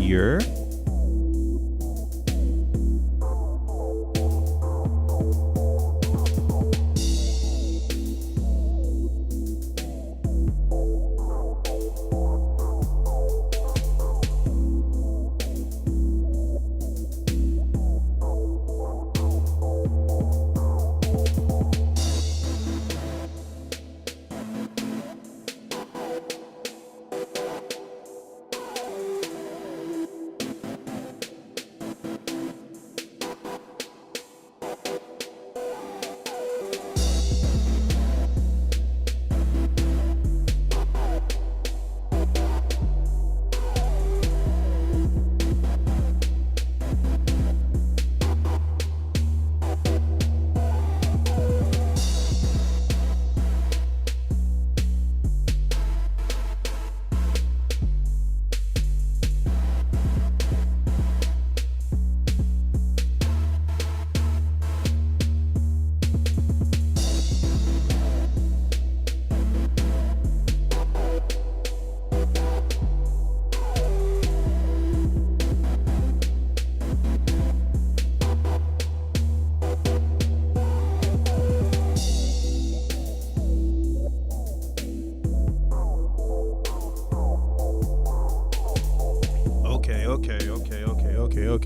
here.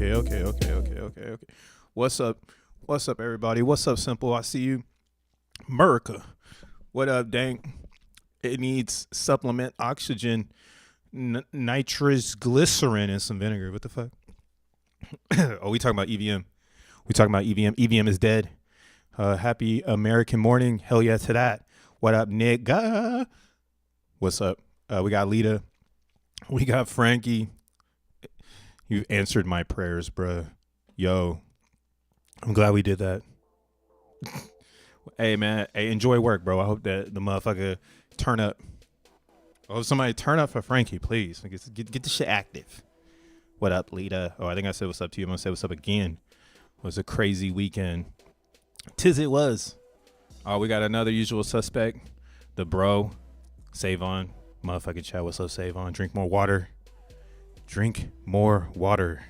Okay. What's up? What's up, everybody? What's up, Simple? I see you. America. What up, dang? It needs supplement oxygen, nitrous glycerin, and some vinegar. What the fuck? Oh, we talking about EVM. We talking about EVM. EVM is dead. Happy American morning. Hell yeah to that. What up, Nick? What's up? We got Lita. We got Frankie. You answered my prayers, bruh. Yo, I'm glad we did that. Hey, man. Hey, enjoy work, bro. I hope that the motherfucker turn up. I hope somebody turn up for Frankie, please. Get the shit active. What up, Lita? Oh, I think I said what's up to you. I'm going to say what's up again. It was a crazy weekend. Tis it was. Oh, we got another usual suspect. The bro. Save on. Motherfucking chat. What's up, Save on? Drink more water. Drink more water.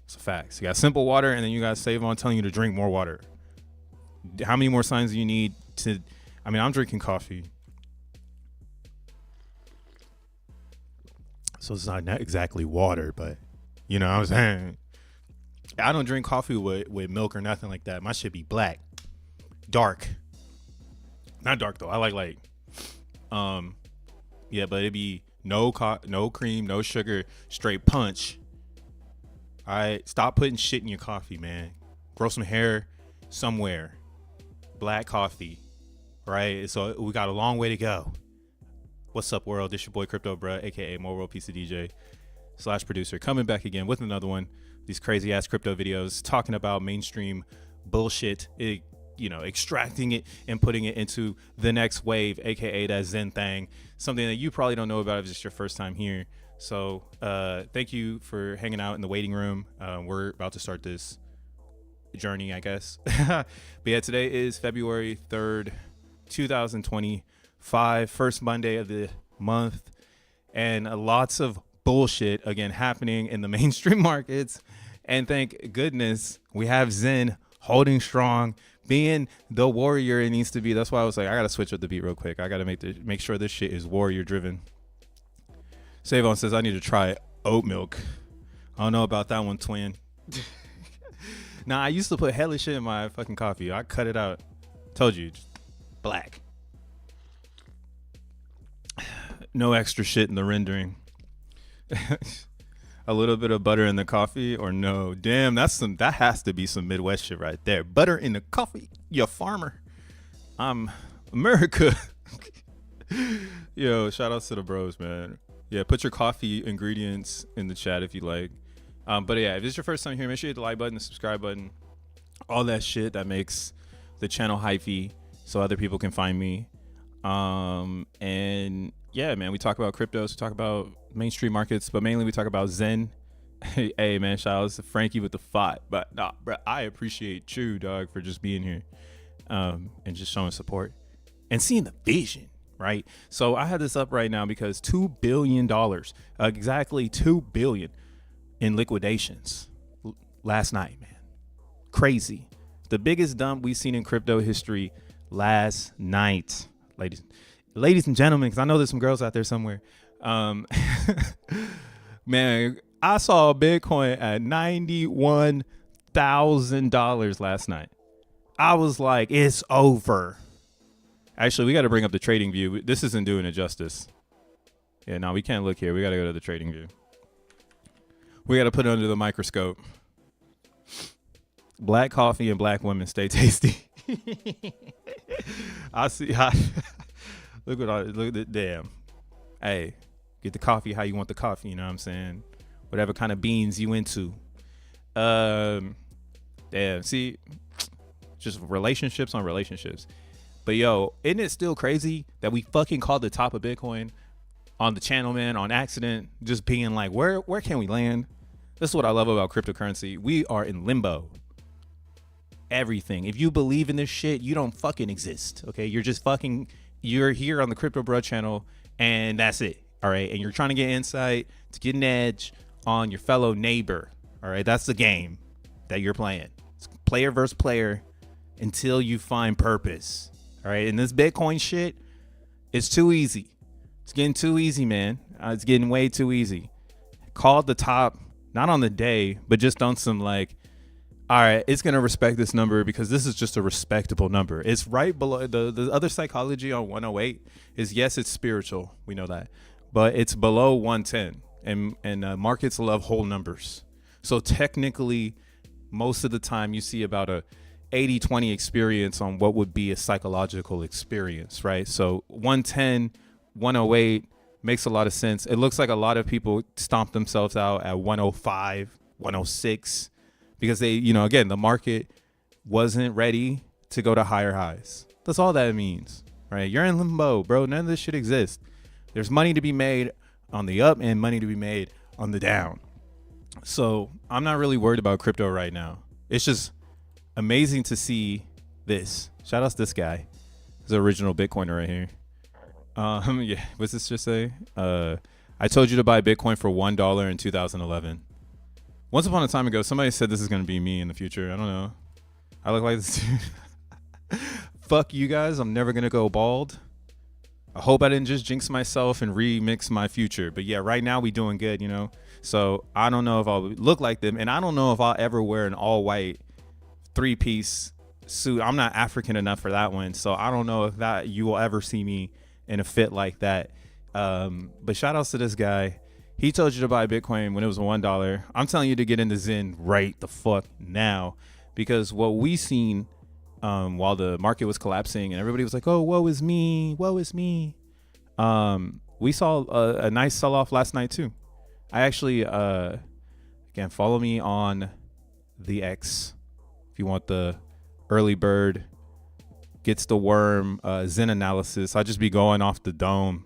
It's a fact. So you got simple water, and then you got Save on telling you to drink more water. How many more signs do you need to? I mean, I'm drinking coffee, so it's not exactly water, but you know what I'm saying. I don't drink coffee with milk or nothing like that. My shit be black, dark. Not dark though. I like yeah, but it'd be no cream, no sugar, straight punch. All right, stop putting shit in your coffee, man. Grow some hair somewhere. Black coffee, right? So we got a long way to go. What's up, world? This your boy Crypto Bruh, aka More World Pizza DJ / producer, coming back again with another one. These crazy ass crypto videos talking about mainstream bullshit, extracting it and putting it into the next wave, aka that Zen thing. Something that you probably don't know about if it's your first time here. So thank you for hanging out in the waiting room. We're about to start this journey, I guess. But yeah, today is February 3rd, 2025, first Monday of the month, and lots of bullshit again happening in the mainstream markets. And thank goodness we have Zen holding strong, being the warrior it needs to be. That's why I was like, I gotta switch up the beat real quick. I gotta make sure this shit is warrior driven. Savon says I need to try oat milk. I don't know about that one, twin. Nah, I used to put hella shit in my fucking coffee. I cut it out. Told you, just black. No extra shit in the rendering. A little bit of butter in the coffee or no? Damn, that has to be some Midwest shit right there. Butter in the coffee, you farmer. I'm America. Yo, shout outs to the bros, man. Yeah, put your coffee ingredients in the chat if you like. But yeah, if this is your first time here, make sure you hit the like button, the subscribe button, all that shit that makes the channel hyphy so other people can find me. And yeah, man, we talk about cryptos, we talk about mainstream markets, but mainly we talk about Zen. Hey man, shout out to Frankie with the fight. But nah, bro, I appreciate you, dog, for just being here and just showing support and seeing the vision. Right. So I had this up right now because $2 billion, exactly $2 billion. in liquidations last night, man. Crazy. The biggest dump we've seen in crypto history last night, ladies and gentlemen, because I know there's some girls out there somewhere. Man, I saw Bitcoin at $91,000 last night. I was like, it's over. Actually, we got to bring up the trading view. This isn't doing it justice. Yeah, no, we can't look here. We got to go to the trading view. We got to put it under the microscope. Black coffee and black women stay tasty. I see. Look at the damn. Hey, get the coffee how you want the coffee. You know what I'm saying? Whatever kind of beans you into. Damn. See, just relationships on relationships. But yo, isn't it still crazy that we fucking called the top of Bitcoin on the channel, man, on accident, just being like, where can we land? This is what I love about cryptocurrency. We are in limbo. Everything. If you believe in this shit, you don't fucking exist. Okay, you're here on the Crypto Bro channel, and that's it. All right, and you're trying to get insight to get an edge on your fellow neighbor. All right, that's the game that you're playing. It's player versus player until you find purpose. All right, and this Bitcoin shit, it's too easy. It's getting too easy, man. It's getting way too easy. Called the top, not on the day, but just on some like, all right, it's going to respect this number because this is just a respectable number. It's right below the other psychology on 108 is, yes, it's spiritual. We know that, but it's below 110 and markets love whole numbers. So technically most of the time you see about a 80-20 experience on what would be a psychological experience, right? So 110, 108 makes a lot of sense. It looks like a lot of people stomp themselves out at 105, 106 because they, again, the market wasn't ready to go to higher highs. That's all that means, right? You're in limbo, bro. None of this shit exists. There's money to be made on the up and money to be made on the down. So I'm not really worried about crypto right now. It's just amazing to see this. Shout out to this guy. He's the original Bitcoiner right here. Yeah, what's this just say? I told you to buy Bitcoin for $1 in 2011. Once upon a time ago, somebody said this is going to be me in the future. I don't know. I look like this dude. Fuck you guys. I'm never going to go bald. I hope I didn't just jinx myself and remix my future. But yeah, right now we doing good, So I don't know if I'll look like them. And I don't know if I'll ever wear an all white 3-piece suit. I'm not African enough for that one. So I don't know if that you will ever see me in a fit like that. But shout outs to this guy. He told you to buy Bitcoin when it was $1. I'm telling you to get into Zen right the fuck now, because what we seen while the market was collapsing and everybody was like, oh, woe is me. We saw a nice sell off last night too. I actually, again, follow me on the X if you want the early bird gets the worm Zen analysis. I just be going off the dome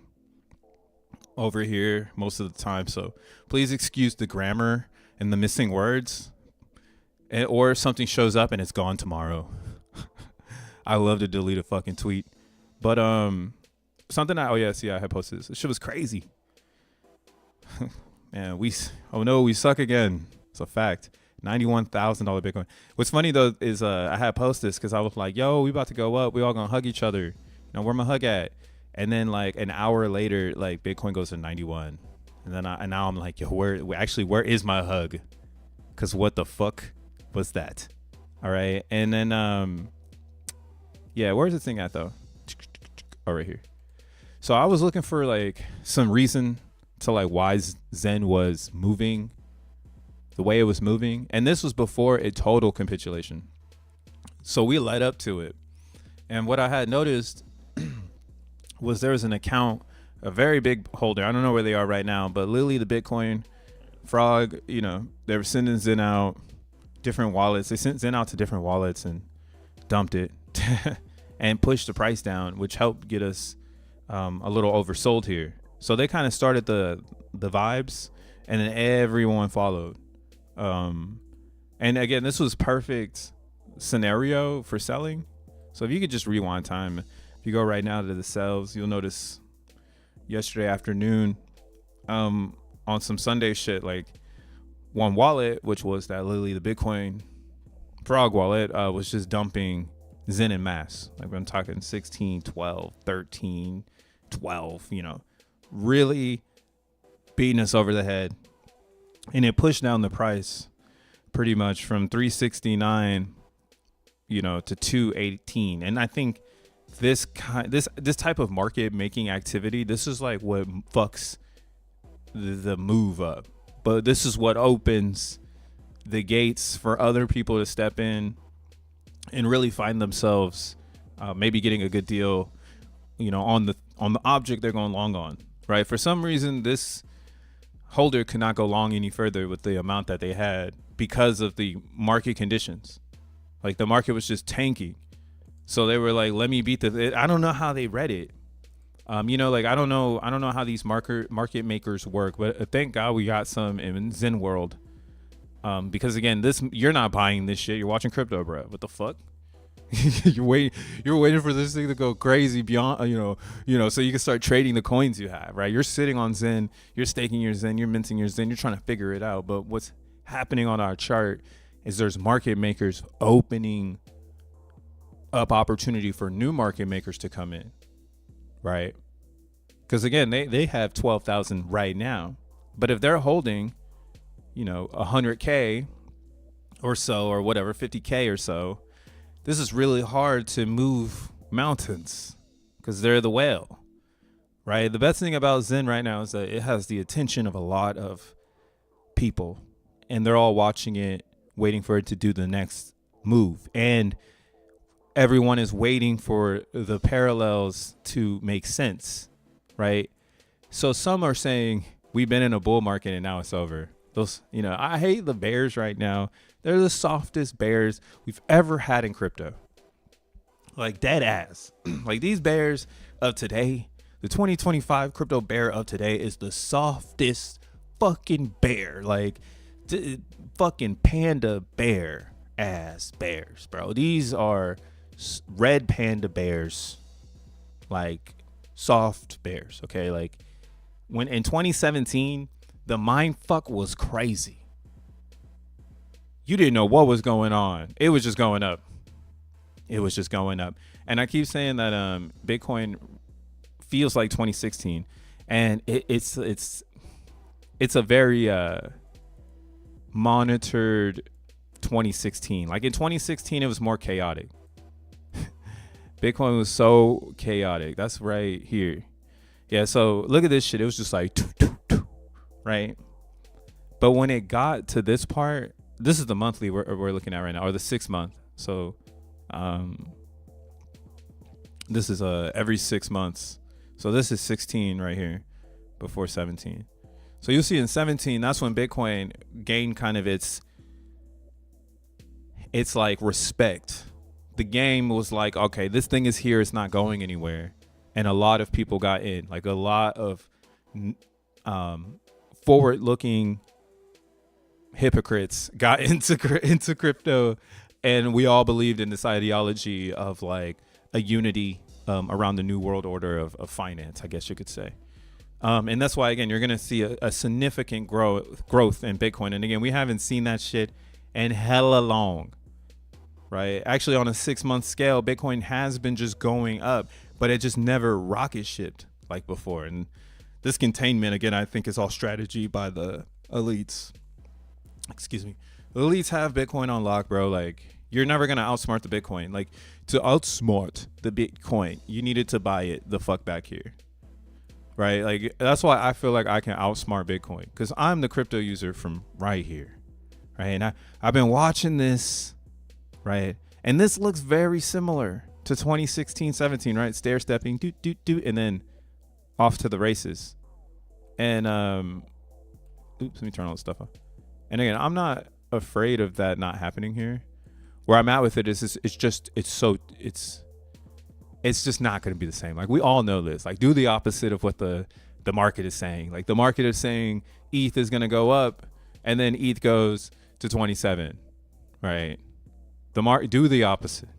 over here most of the time, so please excuse the grammar and the missing words, or if something shows up and it's gone tomorrow. I love to delete a fucking tweet, but something I had posted this. This shit was crazy. Man, we suck again. It's a fact. $91,000 Bitcoin. What's funny though is I had posted this because I was like, yo, we about to go up, we all gonna hug each other, where my hug at? And then like an hour later, like Bitcoin goes to 91, and then now I'm like, yo, where is my hug? Because what the fuck was that? All right, and then yeah, where's the thing at though? Oh, right here. So I was looking for like some reason to like why Zen was moving the way it was moving, and this was before a total capitulation. So we led up to it, and what I had noticed was there was an account, a very big holder. I don't know where they are right now, but Lily, the Bitcoin frog, they were sending Zen out different wallets. They sent Zen out to different wallets and dumped it and pushed the price down, which helped get us a little oversold here. So they kind of started the vibes, and then everyone followed. And again, this was perfect scenario for selling. So if you could just rewind time, if you go right now to the sells, you'll notice yesterday afternoon, on some Sunday shit, like one wallet, which was that Lily, the Bitcoin frog wallet, was just dumping XEN en masse. Like I'm talking 16, 12, 13, 12, really beating us over the head. And it pushed down the price pretty much from 369, to 218. And I think this type of market making activity, this is like what fucks the move up. But this is what opens the gates for other people to step in and really find themselves maybe getting a good deal, on the object they're going long on, right? For some reason, this holder could not go long any further with the amount that they had because of the market conditions. Like the market was just tanking. So they were like, let me beat I don't know how they read it. I don't know how these market makers work, but thank God we got some in Zen world. Because again, you're not buying this shit. You're watching crypto, bro. What the fuck? You're waiting for this thing to go crazy beyond, so you can start trading the coins you have, right? You're sitting on Zen, you're staking your Zen, you're minting your Zen, you're trying to figure it out. But what's happening on our chart is there's market makers opening up opportunity for new market makers to come in, right? Because again, they have 12,000 right now, but if they're holding, 100K or so, or whatever, 50K or so, this is really hard to move mountains because they're the whale, right? The best thing about Zen right now is that it has the attention of a lot of people, and they're all watching it, waiting for it to do the next move. And everyone is waiting for the parallels to make sense, right? So some are saying we've been in a bull market and now it's over. Those, I hate the bears right now. They're the softest bears we've ever had in crypto. Like dead ass. Like these bears of today, the 2025 crypto bear of today is the softest fucking bear. Like fucking panda bear ass bears, bro. These are red panda bears, like soft bears. Okay. Like when in 2017, the mind fuck was crazy. You didn't know what was going on. It was just going up. And I keep saying that Bitcoin feels like 2016, and it's a very monitored 2016. Like in 2016, it was more chaotic. Bitcoin was so chaotic. That's right here. Yeah. So look at this shit. It was just like, right? But when it got to this part, this is the monthly we're looking at right now, or the 6 month. So this is every 6 months. So this is 16 right here before 17. So you'll see in 17, that's when Bitcoin gained kind of its like respect. The game was like, okay, this thing is here. It's not going anywhere. And a lot of people got in, like a lot of forward-looking hypocrites got into crypto, and we all believed in this ideology of like a unity around the new world order of finance, I guess you could say. And that's why, again, you're going to see a significant growth in Bitcoin. And again, we haven't seen that shit in hella long, right? Actually, on a 6 month scale, Bitcoin has been just going up, but it just never rocket shipped like before. And this containment, again, I think is all strategy by the elites. Excuse me. The elites have Bitcoin on lock, bro. Like, you're never going to outsmart the Bitcoin. Like, to outsmart the Bitcoin, you needed to buy it the fuck back here, right? Like, that's why I feel like I can outsmart Bitcoin, because I'm the crypto user from right here, right? And I've been watching this, right? And this looks very similar to 2016, 17, right? Stair stepping, and then off to the races. And, let me turn all this stuff off. And again, I'm not afraid of that not happening here. Where I'm at with it is it's just not going to be the same. Like, we all know this. Like, do the opposite of what the market is saying. Like, the market is saying ETH is going to go up, and then ETH goes to 27, right? Do the opposite,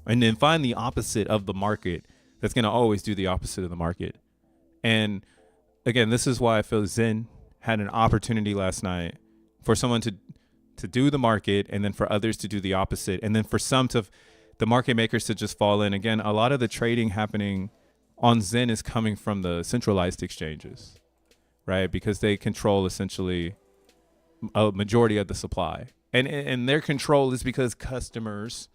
and then find the opposite of the market that's going to always do the opposite of the market. And again, this is why I feel Zen had an opportunity last night for someone to do the market, and then for others to do the opposite, and then for the market makers to just fall in. Again, a lot of the trading happening on XEN is coming from the centralized exchanges, right? Because they control essentially a majority of the supply, and their control is because customers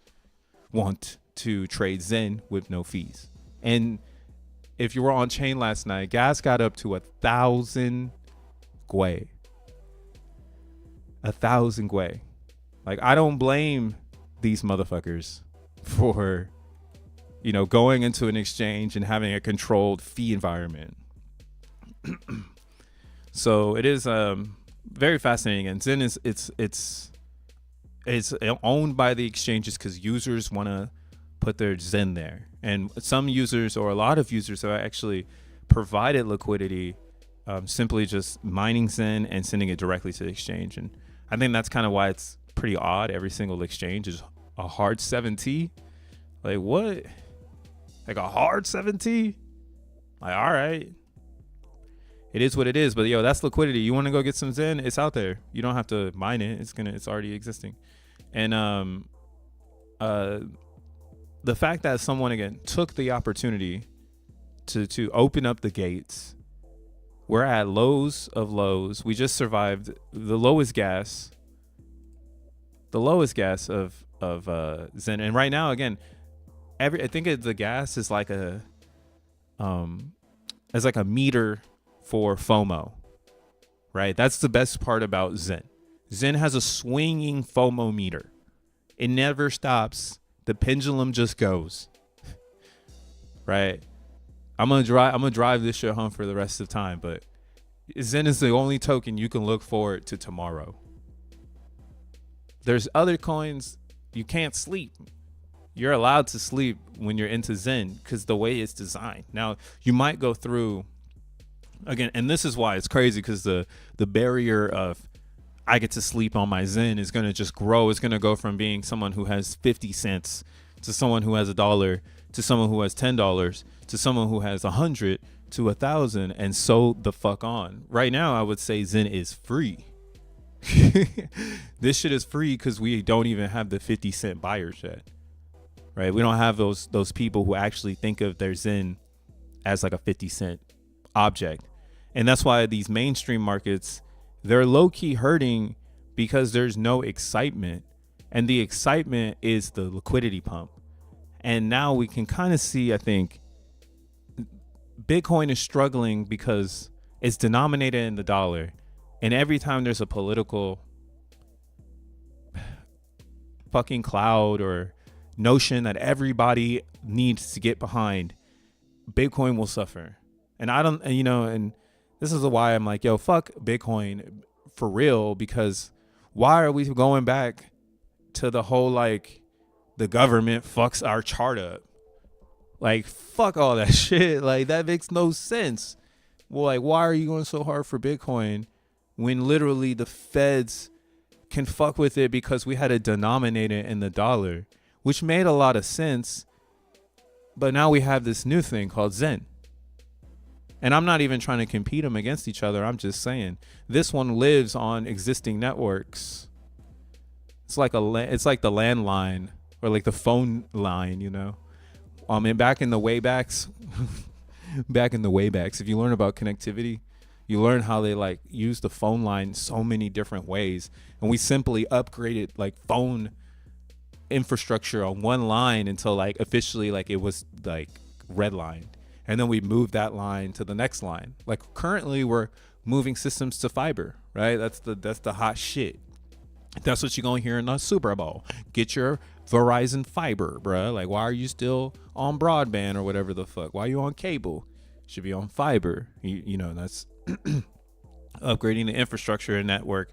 want to trade XEN with no fees. And if you were on chain last night, gas got up to 1,000 gwei. 1,000 gwei. Like, I don't blame these motherfuckers for, going into an exchange and having a controlled fee environment. So it is very fascinating. And XEN is it's owned by the exchanges because users want to put their XEN there. And some users, or a lot of users, have actually provided liquidity, simply just mining XEN and sending it directly to the exchange. And I think that's kind of why it's pretty odd. Every single exchange is a hard 7T. Like, what? Like a hard 7T? Like, all right. It is what it is. But yo, that's liquidity. You want to go get some XEN? It's out there. You don't have to mine it. It's already existing. And the fact that someone, again, took the opportunity to open up the gates. We're at lows of lows. We just survived the lowest gas of XEN. And right now, again, I think the gas is like a meter for FOMO, right? That's the best part about XEN. XEN has a swinging FOMO meter. It never stops. The pendulum just goes. Right? I'm gonna drive this shit home for the rest of the time, but XEN is the only token you can look forward to tomorrow. There's other coins you can't sleep. You're allowed to sleep when you're into XEN because the way it's designed. Now, you might go through, again, and this is why it's crazy, because the barrier of I get to sleep on my XEN is going to just grow. It's going to go from being someone who has 50 cents to someone who has $1 to someone who has $10 to someone who has 100 to 1,000, and so the fuck on. Right now, I would say XEN is free. This shit is free because we don't even have the 50-cent buyers yet. Right? We don't have those people who actually think of their XEN as like a 50-cent object. And that's why these mainstream markets, they're low-key hurting, because there's no excitement. And the excitement is the liquidity pump. And now we can kind of see, I think, Bitcoin is struggling because it's denominated in the dollar. And every time there's a political fucking cloud or notion that everybody needs to get behind, Bitcoin will suffer. And and this is why I'm like, yo, fuck Bitcoin for real, because why are we going back to the whole, like, the government fucks our chart up? Like, fuck all that shit. Like, that makes no sense. Well, like, why are you going so hard for Bitcoin when literally the feds can fuck with it because we had a denominator in the dollar, which made a lot of sense. But now we have this new thing called XEN. And I'm not even trying to compete them against each other. I'm just saying this one lives on existing networks. It's like the landline, or like the phone line, And back in the waybacks, if you learn about connectivity, you learn how they like use the phone line so many different ways. And we simply upgraded like phone infrastructure on one line until like officially like it was like redlined. And then we moved that line to the next line. Like currently we're moving systems to fiber, right? That's the hot shit. That's what you're going to hear in the Super Bowl. Get your Verizon fiber, bruh. Like, why are you still on broadband or whatever the fuck? Why are you on cable? Should be on fiber. That's upgrading the infrastructure and network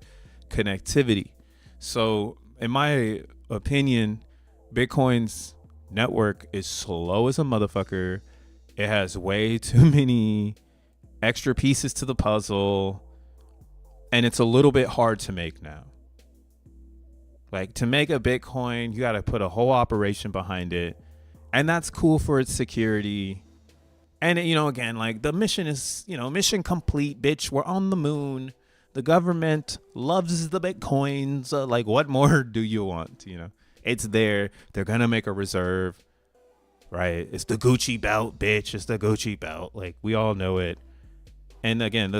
connectivity. So in my opinion, Bitcoin's network is slow as a motherfucker. It has way too many extra pieces to the puzzle, and it's a little bit hard to make now. Like, to make a Bitcoin, you got to put a whole operation behind it, and that's cool for its security. And again, like, the mission is, mission complete, bitch. We're on the moon. The government loves the Bitcoins. Like, what more do you want? You know, it's there. They're going to make a reserve, right? It's the Gucci belt, bitch. It's the Gucci belt. Like, we all know it. And again,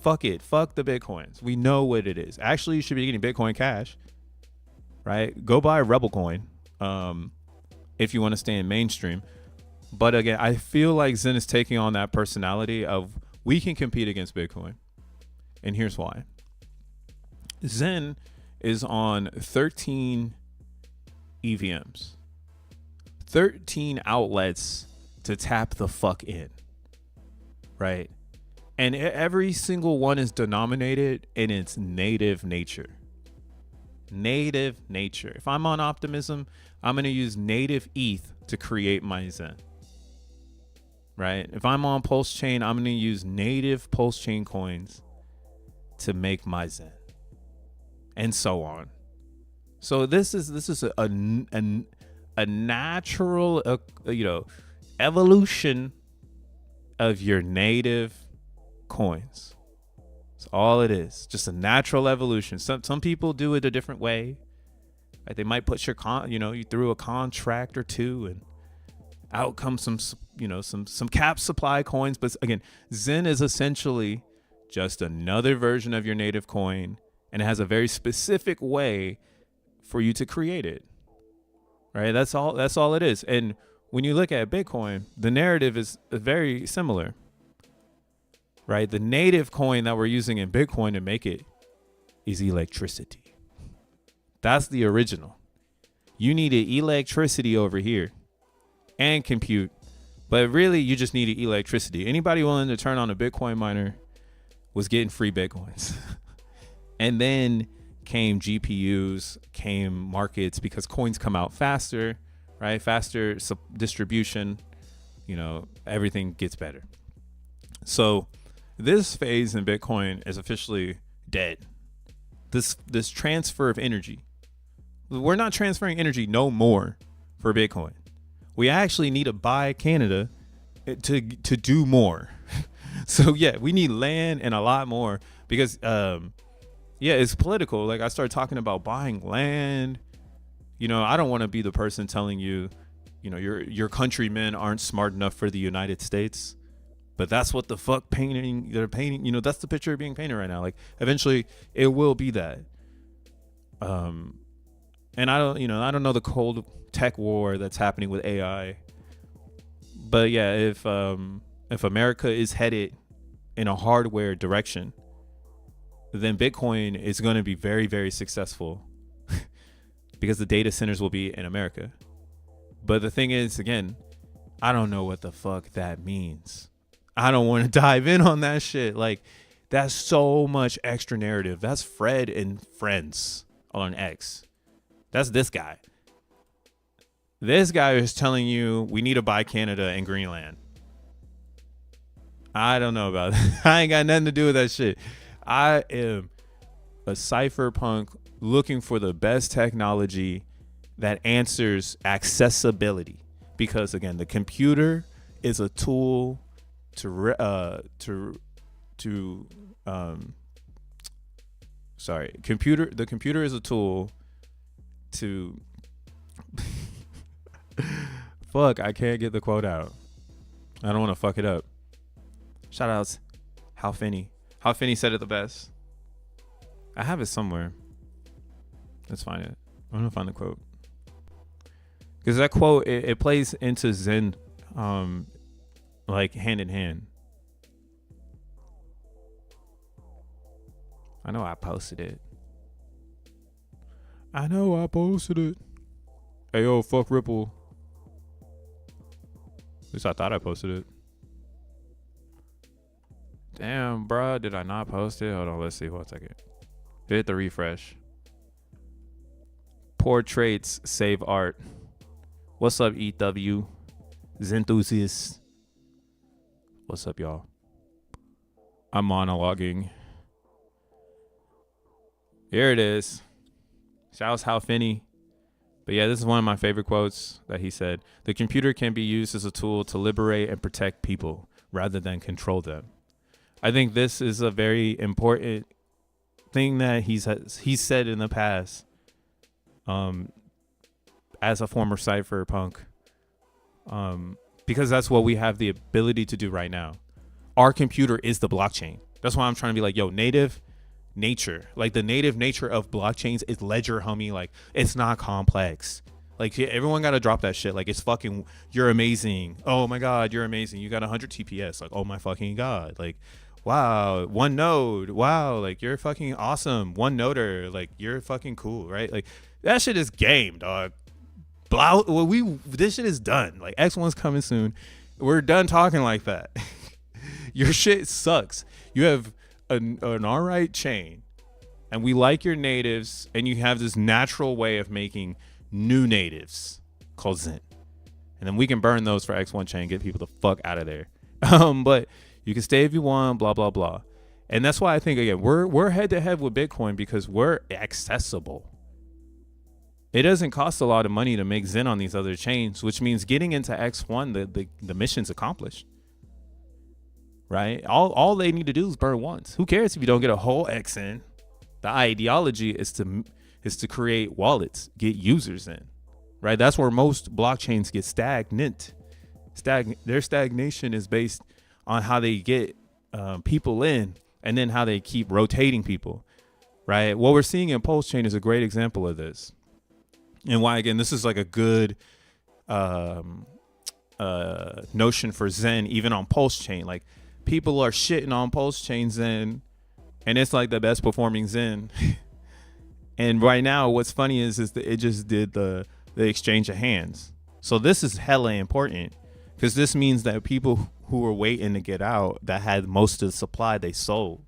fuck it. Fuck the Bitcoins. We know what it is. Actually, you should be getting Bitcoin Cash, right? Go buy a Rebel coin if you want to stay in mainstream. But again, I feel like Zen is taking on that personality of we can compete against Bitcoin. And here's why. Zen is on 13 EVMs, 13 outlets to tap the fuck in, right? And every single one is denominated in its native nature. Native nature. If I'm on Optimism, I'm going to use native ETH to create my Zen. Right? If I'm on Pulse Chain, I'm going to use native Pulse Chain coins to make my Zen. And so on. So this is a natural evolution of your native coins. That's all it is. Just a natural evolution. Some people do it a different way. Right? They might put you through a contract or two, and out comes some cap supply coins. But again, Zen is essentially just another version of your native coin, and it has a very specific way for you to create it. Right? That's all it is. And when you look at Bitcoin, the narrative is very similar. Right? The native coin that we're using in Bitcoin to make it is electricity. That's the original. You needed electricity over here and compute, but really you just needed electricity. Anybody willing to turn on a Bitcoin miner was getting free Bitcoins. And then came GPUs, came markets, because coins come out faster, right? Faster distribution, everything gets better. So this phase in Bitcoin is officially dead. This transfer of energy. We're not transferring energy no more for Bitcoin. We actually need to buy Canada to do more. So yeah, we need land and a lot more because it's political. Like I started talking about buying land. I don't want to be the person telling you, your countrymen aren't smart enough for the United States. But that's what the fuck they're painting. That's the picture being painted right now. Like eventually it will be that. And I don't know the cold tech war that's happening with AI. But yeah, if America is headed in a hardware direction, then Bitcoin is going to be very, very successful because the data centers will be in America. But the thing is, again, I don't know what the fuck that means. I don't want to dive in on that shit. Like, that's so much extra narrative. That's Fred and Friends on X. That's this guy. This guy is telling you we need to buy Canada and Greenland. I don't know about that. I ain't got nothing to do with that shit. I am a cypherpunk looking for the best technology that answers accessibility. Because again, the computer is a tool the computer is a tool to fuck, I can't get the quote out. I don't want to fuck it up. Shout outs Hal Finney. Hal Finney said it the best. I have it somewhere. Let's find it. I'm gonna find the quote. Because that quote it plays into Zen like hand in hand. I know I posted it. Hey yo, fuck Ripple. At least I thought I posted it. Damn, bro, did I not post it? Hold on, let's see. 1 second. Hit the refresh. Portraits save art. What's up, EW? Zenthusiasts. What's up, y'all? I'm monologuing. Here it is. Shouts Hal Finney. But yeah, this is one of my favorite quotes that he said. The computer can be used as a tool to liberate and protect people rather than control them. I think this is a very important thing that he's said in the past, as a former cypherpunk, because that's what we have the ability to do right now. Our computer is the blockchain. That's why I'm trying to be like, yo, native nature, like the native nature of blockchains is ledger, homie. Like, it's not complex. Like, everyone got to drop that shit. Like, it's fucking, you're amazing. Oh my God, you're amazing. You got 100 TPS. Like, oh my fucking God. Like, wow, one node. Wow, like, you're fucking awesome. One noder. Like, you're fucking cool, right? Like, that shit is game, dog. This shit is done. Like, X1's coming soon. We're done talking like that. Your shit sucks. You have an all right chain, and we like your natives, and you have this natural way of making new natives called XEN, and then we can burn those for X1 chain, get people the fuck out of there. But you can stay if you want, blah blah blah. And that's why I think, again, we're head to head with Bitcoin because we're accessible. It doesn't cost a lot of money to make XEN on these other chains, which means getting into X1, the mission's accomplished. Right? All they need to do is burn once. Who cares if you don't get a whole XN? The ideology is to create wallets, get users in. Right? That's where most blockchains get stagnant. Their stagnation is based on how they get people in, and then how they keep rotating people. Right? What we're seeing in Pulse Chain is a great example of this. And why, again, this is like a good notion for XEN, even on Pulse Chain. Like, people are shitting on Pulse Chain XEN, and it's like the best performing XEN. And right now, what's funny is that it just did the exchange of hands. So this is hella important, because this means that people who were waiting to get out, that had most of the supply, they sold.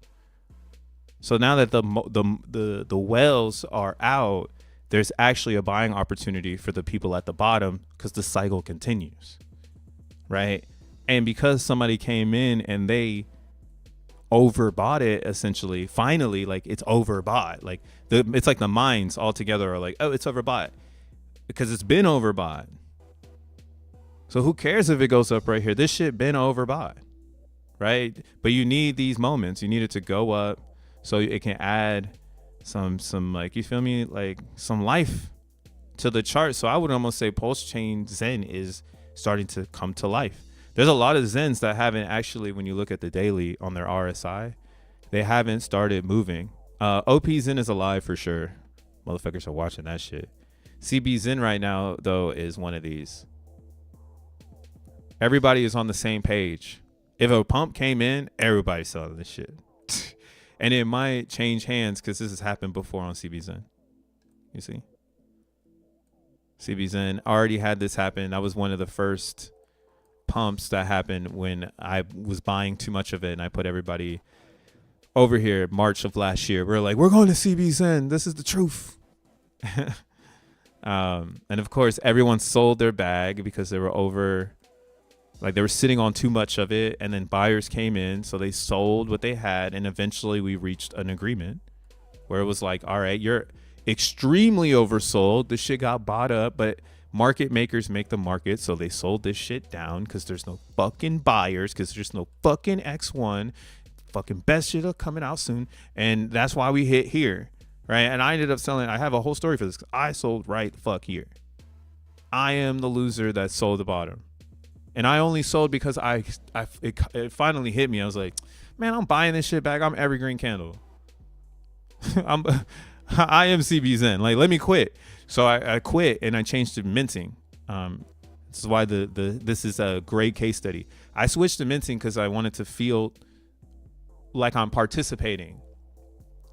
So now that the whales are out, there's actually a buying opportunity for the people at the bottom, because the cycle continues, right? And because somebody came in and they overbought it, essentially, finally, like, it's overbought. Like, it's like the mines all together are like, oh, it's overbought, because it's been overbought. So who cares if it goes up right here? This shit been overbought, right? But you need these moments. You need it to go up so it can add some like, you feel me, like some life to the chart. So I would almost say Pulse Chain XEN is starting to come to life. There's a lot of XENs that haven't actually, when you look at the daily on their RSI, they haven't started moving. OP XEN is alive for sure. Motherfuckers are watching that shit. CB XEN right now, though, is one of these. Everybody is on the same page. If a pump came in, everybody's selling this shit. And it might change hands, because this has happened before on CB XEN. You see? CB XEN already had this happen. That was one of the first pumps that happened when I was buying too much of it, and I put everybody over here March of last year. We're like, we're going to CB XEN. This is the truth. And of course, everyone sold their bag because they were over, like, they were sitting on too much of it, and then buyers came in, so they sold what they had, and eventually we reached an agreement where it was like, all right, you're extremely oversold. This shit got bought up, but market makers make the market, so they sold this shit down because there's no fucking buyers, because there's no fucking X1. Fucking best shit are coming out soon, and that's why we hit here, right? And I ended up selling. I have a whole story for this. I sold right the fuck here. I am the loser that sold the bottom, and I only sold because it finally hit me. I was like, man, I'm buying this shit back. I'm every green candle. I am CB XEN. Like, let me quit. So I quit, and I changed to minting. This is why this is a great case study. I switched to minting because I wanted to feel like I'm participating.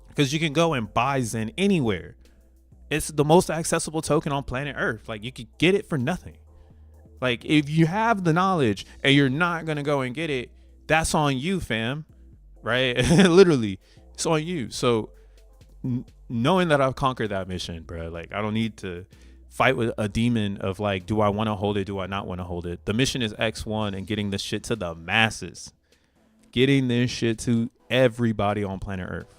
Because you can go and buy XEN anywhere. It's the most accessible token on planet Earth. Like, you could get it for nothing. Like, if you have the knowledge and you're not gonna go and get it, that's on you, fam. Right? Literally, it's on you. So knowing that I've conquered that mission, bro, like, I don't need to fight with a demon of like, do I want to hold it? Do I not want to hold it? The mission is X1 and getting this shit to the masses, getting this shit to everybody on planet Earth.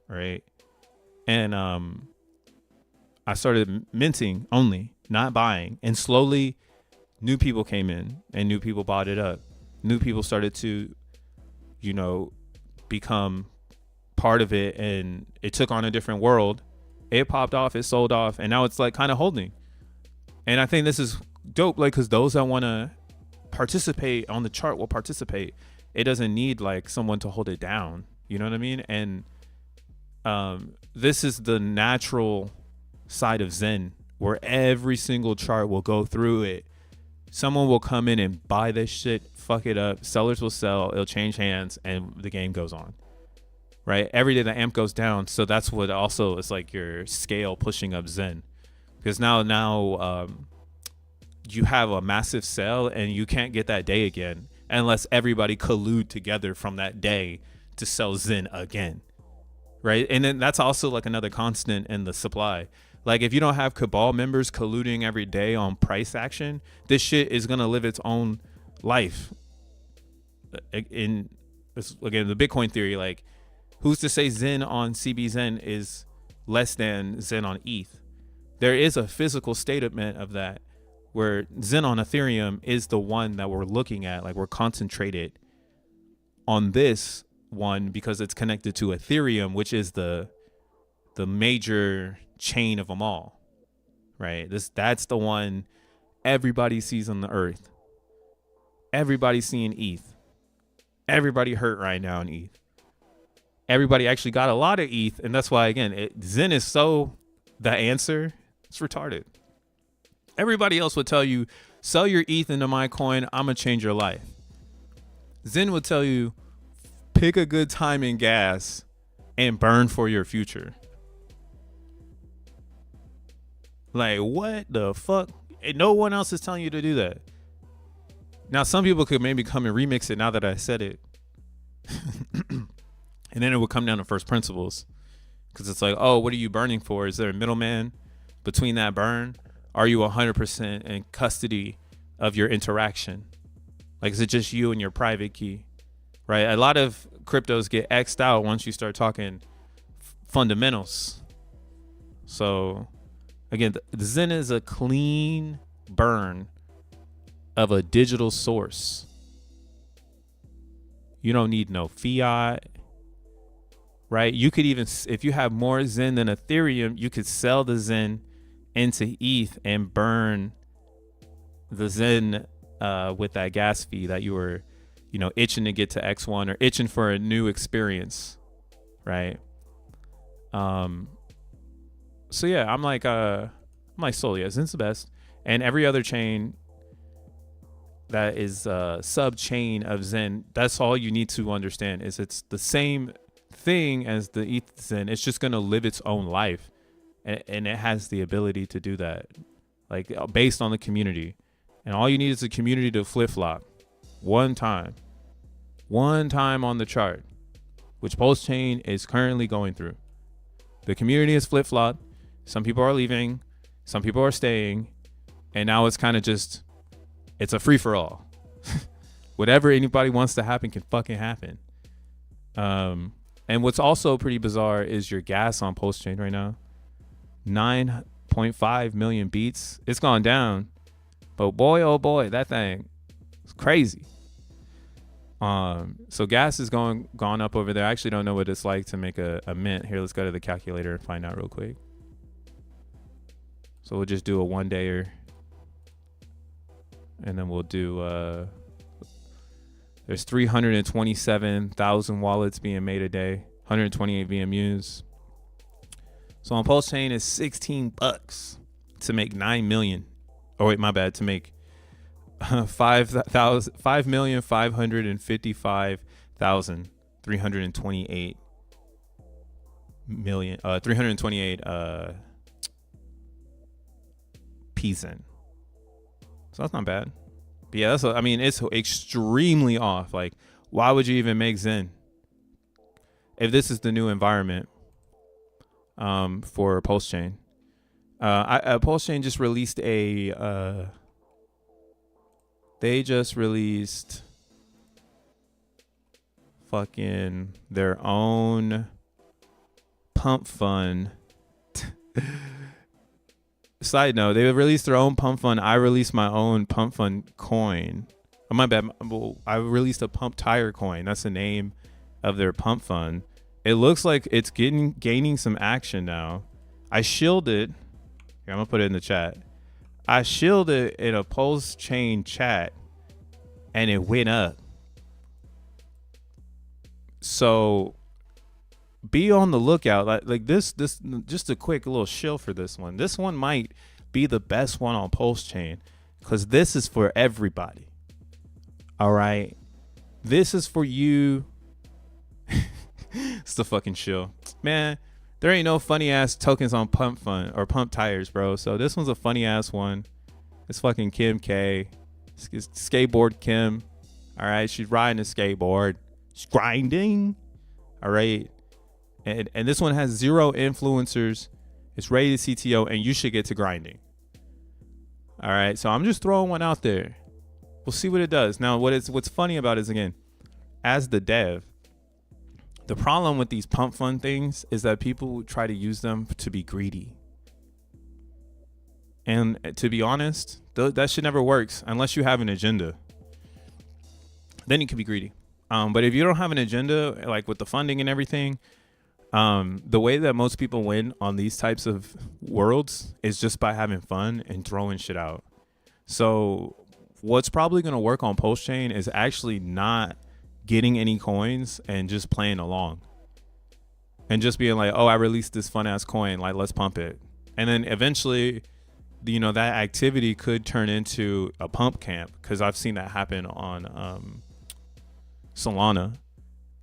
Right. And I started minting only, not buying, and slowly new people came in and new people bought it up. New people started to, become part of it and it took on a different world. It popped off, it sold off, and now it's like kind of holding. And I think this is dope, like, because those that want to participate on the chart will participate. It doesn't need like someone to hold it down. You know what I mean? And this is the natural side of Zen, where every single chart will go through it. Someone will come in and buy this shit, fuck it up. Sellers will sell, it'll change hands, and the game goes on. Right? Every day the amp goes down. So that's what also is like your scale pushing up Zen. Because now you have a massive sale and you can't get that day again unless everybody collude together from that day to sell Zen again. Right? And then that's also like another constant in the supply. Like if you don't have Cabal members colluding every day on price action, this shit is going to live its own life. In again, the Bitcoin theory, like who's to say Zen on CBZen is less than Zen on ETH? There is a physical statement of that where Zen on Ethereum is the one that we're looking at. Like we're concentrated on this one because it's connected to Ethereum, which is the major chain of them all, right? That's the one everybody sees on the earth. Everybody's seeing ETH. Everybody hurt right now in ETH. Everybody actually got a lot of ETH, and that's why again Zen is so the answer. It's retarded. Everybody else would tell you sell your ETH into my coin, I'm gonna change your life. Zen would tell you pick a good time in gas and burn for your future. Like, what the fuck? And no one else is telling you to do that. Now, some people could maybe come and remix it now that I said it. And then it would come down to first principles. Because it's like, oh, what are you burning for? Is there a middleman between that burn? Are you 100% in custody of your interaction? Like, is it just you and your private key? Right? A lot of cryptos get X'd out once you start talking fundamentals. So again, the Zen is a clean burn of a digital source. You don't need no fiat, right? You could even, if you have more Zen than Ethereum, you could sell the Zen into ETH and burn the Zen with that gas fee that you were, itching to get to X1 or itching for a new experience, right? So yeah, I'm like Sol, yeah, Zen's the best. And every other chain that is sub chain of Zen, that's all you need to understand is it's the same thing as the ETH Zen. It's just gonna live its own life, and it has the ability to do that, like based on the community. And all you need is a community to flip flop one time on the chart, which Pulse Chain is currently going through. The community is flip flop. Some people are leaving, some people are staying, and now it's kind of just, it's a free for all. Whatever anybody wants to happen can fucking happen. And what's also pretty bizarre is your gas on Pulse Chain right now. 9.5 million beats. It's gone down, but boy, oh boy, that thing is crazy. So gas is gone up over there. I actually don't know what it's like to make a mint. Here, let's go to the calculator and find out real quick. So we'll just do a 1 dayer, and then we'll do there's 327,000 wallets being made a day, 128 VMUs. So on Pulse Chain is $16 to make 9 million. Oh wait, my bad, to make 5,555,328 million 328 PZen. So that's not bad. But yeah, it's extremely off. Like, why would you even make Zen if this is the new environment for Pulse Chain? Pulse Chain just released they just released fucking their own pump fund. Side note, they released their own pump fund. I released my own pump fund coin. Oh, my bad. I released a pump tire coin. That's the name of their pump fund. it looks like it's gaining some action now. I shielded. Here, I'm gonna put it in the chat. I shielded in a Pulse chain chat, and it went up. So be on the lookout. Like this just a quick little shill for this one. This one might be the best one on Pulse chain because this is for everybody. All right, this is for you. It's the fucking shill, man. There ain't no funny ass tokens on Pump Fun or Pump Tires, bro. So this one's a funny ass one. It's fucking Kim K, it's skateboard Kim. All right, she's riding a skateboard, she's grinding. All right, and this one has 0 influencers. It's rated CTO, and you should get to grinding. All right, so I'm just throwing one out there. We'll see what it does. Now, what's funny about it is, again, as the dev, the problem with these pump fund things is that people try to use them to be greedy. And to be honest, that shit never works unless you have an agenda. Then you can be greedy. But if you don't have an agenda, like with the funding and everything, the way that most people win on these types of worlds is just by having fun and throwing shit out. So what's probably going to work on Pulse Chain is actually not getting any coins and just playing along and just being like, oh, I released this fun ass coin, like let's pump it. And then eventually, you know, that activity could turn into a pump camp, because I've seen that happen on Solana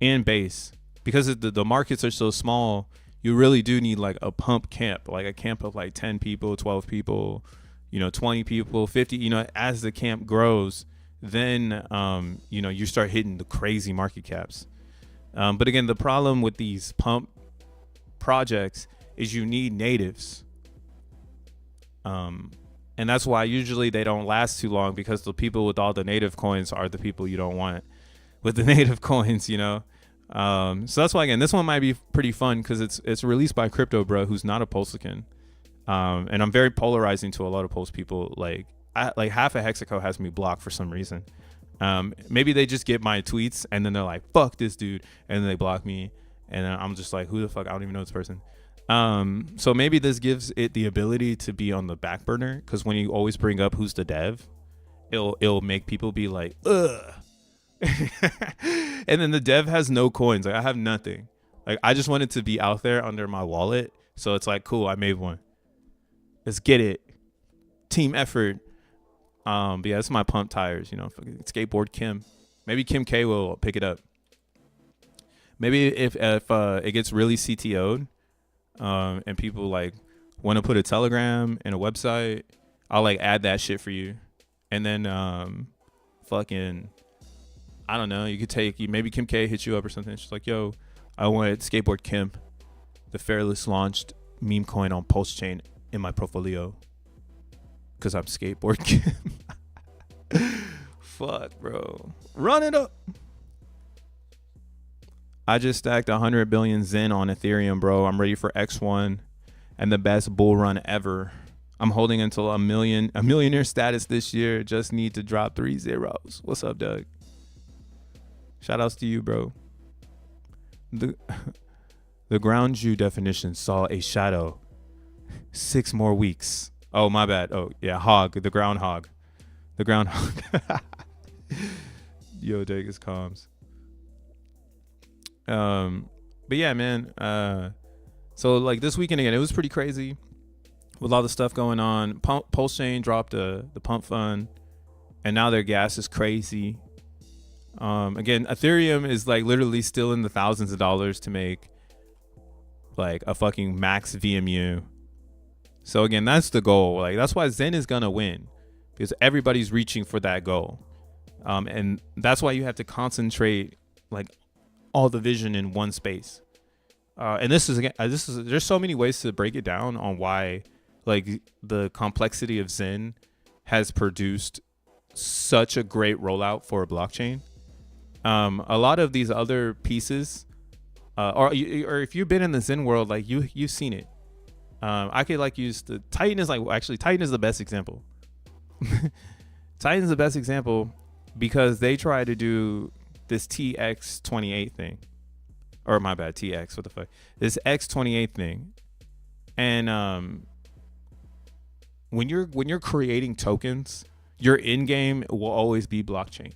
and Base. Because the markets are so small, you really do need like a pump camp, like a camp of like 10 people, 12 people, 20 people, 50, as the camp grows, then, you start hitting the crazy market caps. But again, the problem with these pump projects is you need natives. And that's why usually they don't last too long, because the people with all the native coins are the people you don't want with the native coins, So that's why, again, this one might be pretty fun because it's released by Crypto Bro, who's not a Pulsican. And I'm very polarizing to a lot of Pulse people. Like half of Hexaco has me blocked for some reason. Maybe they just get my tweets and then they're like, fuck this dude. And then they block me. And I'm just like, who the fuck? I don't even know this person. So maybe this gives it the ability to be on the back burner, because when you always bring up who's the dev, it'll make people be like, ugh. And then the dev has no coins. Like, I have nothing. Like, I just want it to be out there under my wallet. So it's like, cool, I made one. Let's get it. Team effort. But yeah, it's my pump tires, skateboard Kim. Maybe Kim K will pick it up. Maybe if it gets really CTO'd, and people like want to put a Telegram and a website, I'll like add that shit for you. And then I don't know, you could maybe Kim K hits you up or something. She's like, yo, I want skateboard Kim, the fairless launched meme coin on Pulse Chain in my portfolio, because I'm skateboard Kim. Fuck, bro. Run it up. I just stacked 100 billion XEN on Ethereum, bro. I'm ready for X1 and the best bull run ever. I'm holding until a millionaire status this year. Just need to drop 3 zeros. What's up, Doug? Shout outs to you, bro. The ground Jew definition saw a shadow. 6 more weeks. Oh, my bad. Oh, yeah, hog. The groundhog. The groundhog. Yo, Vegas comms. But yeah, man. So like this weekend again, it was pretty crazy with all the stuff going on. Pulse Chain dropped the pump fund, and now their gas is crazy. Again, Ethereum is like literally still in the thousands of dollars to make like a fucking max VMU. So again, that's the goal. Like that's why XEN is gonna win, because everybody's reaching for that goal. And that's why you have to concentrate like all the vision in one space. And there's so many ways to break it down on why like the complexity of XEN has produced such a great rollout for a blockchain. A lot of these other pieces, or if you've been in the XEN world, like you've seen it. I could like use the Titan is Titan is the best example. Titan is the best example because they try to do this TX28 thing. or my bad, TX, what the fuck, this X28 thing. And when you're creating tokens, your in game will always be blockchain,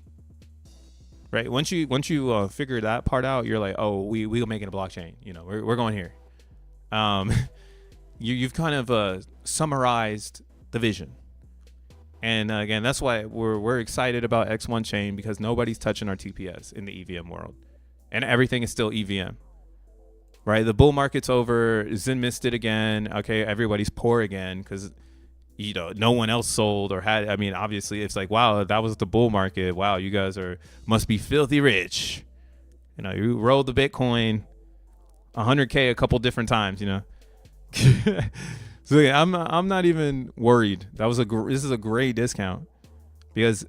right? Once you figure that part out, you're like, oh, we're making a blockchain. You know, we're going here. You've kind of summarized the vision. And again, that's why we're excited about X1 chain, because nobody's touching our TPS in the EVM world, and everything is still EVM, right? The bull market's over. Zen missed it again. Okay, everybody's poor again because no one else sold or had. I mean, obviously, it's like, wow, that was the bull market. Wow, you guys must be filthy rich. You rolled the Bitcoin 100K a couple different times. So yeah, I'm not even worried. This is a great discount, because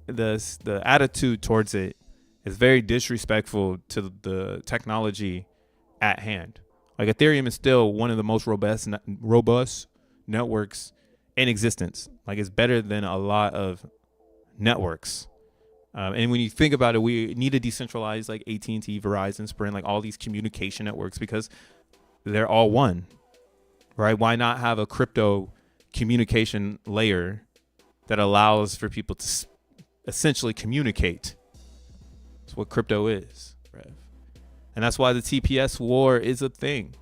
the attitude towards it is very disrespectful to the technology at hand. Like, Ethereum is still one of the most robust networks in existence. Like, it's better than a lot of networks. And when you think about it, we need to decentralize like AT&T, Verizon, Sprint, like all these communication networks, because they're all one. Right? Why not have a crypto communication layer that allows for people to essentially communicate? That's what crypto is, Rev. And that's why the TPS war is a thing.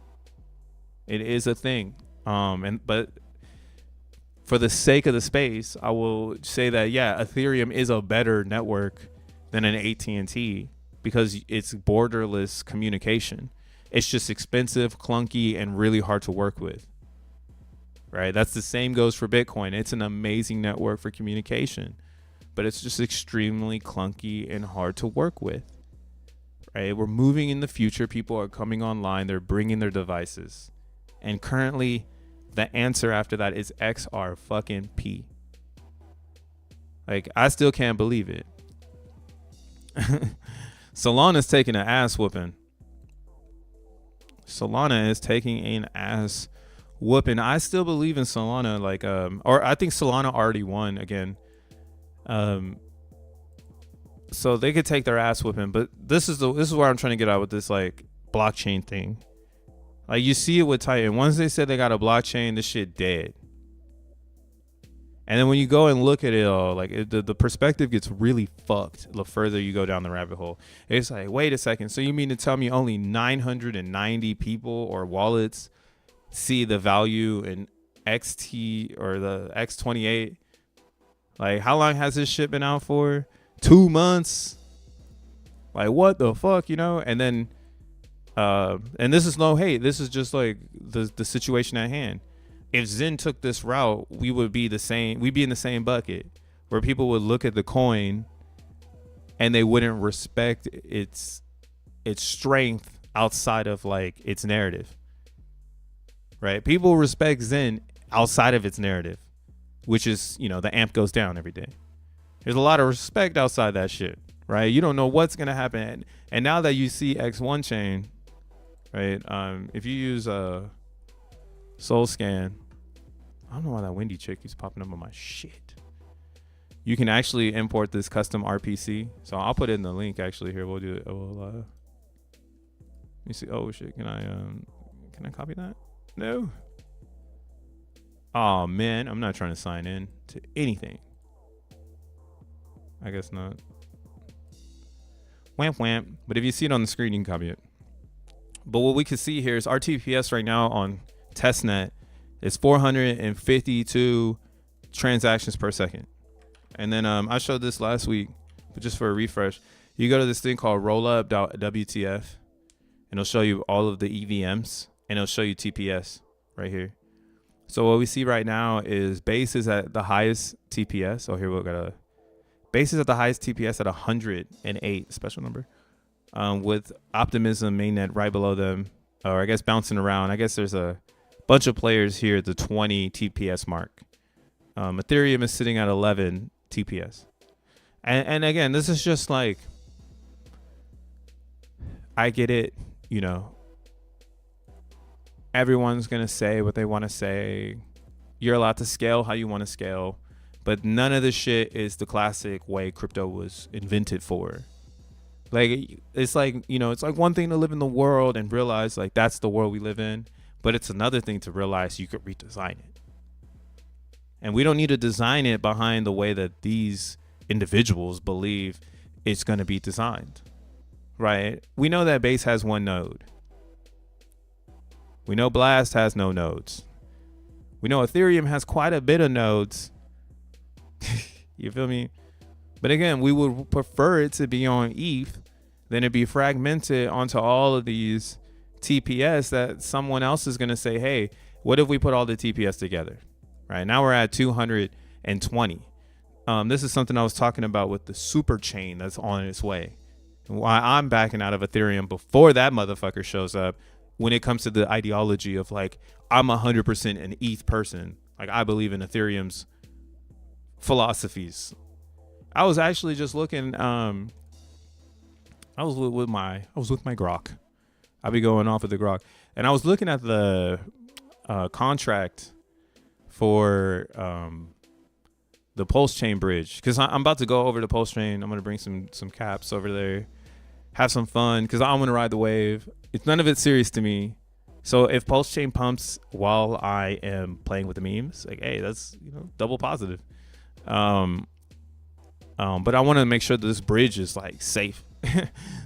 It is a thing. But for the sake of the space, I will say that, yeah, Ethereum is a better network than an AT&T, because it's borderless communication. It's just expensive, clunky, and really hard to work with, right? That's the same goes for Bitcoin. It's an amazing network for communication, but it's just extremely clunky and hard to work with, right? We're moving in the future. People are coming online. They're bringing their devices. And currently, the answer after that is XR fucking P. Like, I still can't believe it. Solana's taking an ass whooping. Solana is taking an ass whooping. I still believe in Solana, or I think Solana already won again. So they could take their ass whooping, but this is where I'm trying to get out with this like blockchain thing. Like, you see it with Titan. Once they said they got a blockchain, this shit dead. And then when you go and look at it all, like the perspective gets really fucked the further you go down the rabbit hole. It's like, wait a second. So you mean to tell me only 990 people or wallets see the value in XT or the X28? Like, how long has this shit been out for? 2 months? Like, what the fuck, And then, and this is no hate. This is just like the situation at hand. If Zen took this route, we would be the same. We'd be in the same bucket, where people would look at the coin and they wouldn't respect its strength outside of like its narrative, right? People respect Zen outside of its narrative, which is, the amp goes down every day. There's a lot of respect outside that shit, right? You don't know what's going to happen. And now that you see X1 chain, right? If you use solXEN, I don't know why that windy chick keeps popping up on my shit. You can actually import this custom RPC. So I'll put it in the link actually here. We'll do it. Let me see. Oh shit. Can I copy that? No. Oh man, I'm not trying to sign in to anything. I guess not. Whamp whamp. But if you see it on the screen, you can copy it. But what we can see here is our TPS right now on testnet is 452 transactions per second. And then I showed this last week, but just for a refresh, you go to this thing called rollup.wtf, and it'll show you all of the EVMs, and it'll show you TPS right here. So what we see right now is base is at the highest TPS. So here we've got a base is at the highest TPS at 108, special number, with Optimism mainnet right below them, or I guess bouncing around. I guess there's a bunch of players here at the 20 TPS mark. Ethereum is sitting at 11 TPS. And again, this is just like, I get it, everyone's going to say what they want to say. You're allowed to scale how you want to scale, but none of this shit is the classic way crypto was invented for, Like it's like, you know, it's like one thing to live in the world and realize like that's the world we live in, but it's another thing to realize you could redesign it. And we don't need to design it behind the way that these individuals believe it's going to be designed, right? We know that Base has one node. We know Blast has no nodes. We know Ethereum has quite a bit of nodes. You feel me? But again, we would prefer it to be on ETH than it be fragmented onto all of these TPS that someone else is going to say, hey, what if we put all the TPS together? Right now we're at 220. This is something I was talking about with the super chain that's on its way. And why I'm backing out of Ethereum before that motherfucker shows up when it comes to the ideology of like, I'm 100% an ETH person. Like I believe in Ethereum's philosophies. I was actually just looking. I was with my Grok. I'll be going off of the Grok, and I was looking at the contract for the Pulse Chain bridge because I'm about to go over to Pulse Chain. I'm gonna bring some caps over there, have some fun because I want to ride the wave. It's none of it serious to me. So if Pulse Chain pumps while I am playing with the memes, like hey, that's double positive. But I want to make sure that this bridge is like safe.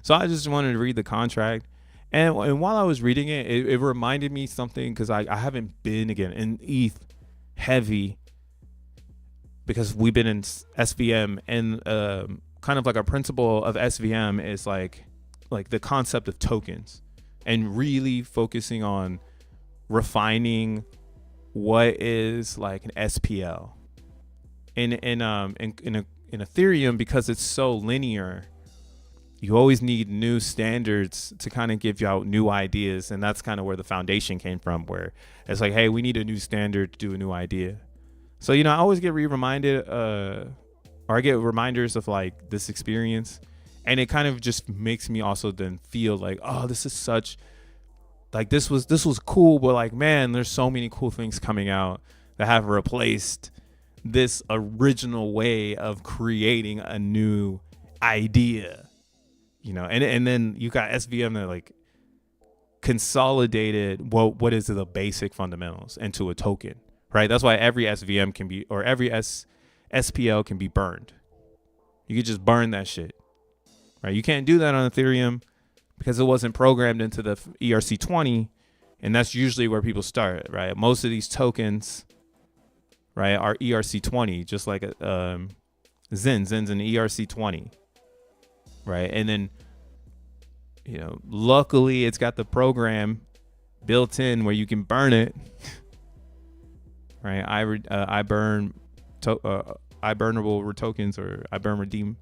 So I just wanted to read the contract. And while I was reading it, it reminded me something because I haven't been again in ETH heavy because we've been in SVM and kind of like a principle of SVM is like the concept of tokens and really focusing on refining what is like an SPL. In Ethereum, because it's so linear, you always need new standards to kind of give you out new ideas. And that's kind of where the foundation came from, where it's like, hey, we need a new standard to do a new idea. So, I always get reminded or I get reminders of like this experience. And it kind of just makes me also then feel like, oh, this is such like this was cool. But like, man, there's so many cool things coming out that have replaced this original way of creating a new idea, and then you got SVM that like consolidated what is the basic fundamentals into a token, right? That's why every SVM can be, or every SPL can be burned. You could just burn that shit, right? You can't do that on Ethereum because it wasn't programmed into the ERC20, and that's usually where people start, right? Most of these tokens, right, are ERC20, just like Zen's an ERC20, right? And then, luckily it's got the program built in where you can burn it, right? I burn burnable tokens, or I burn redeem,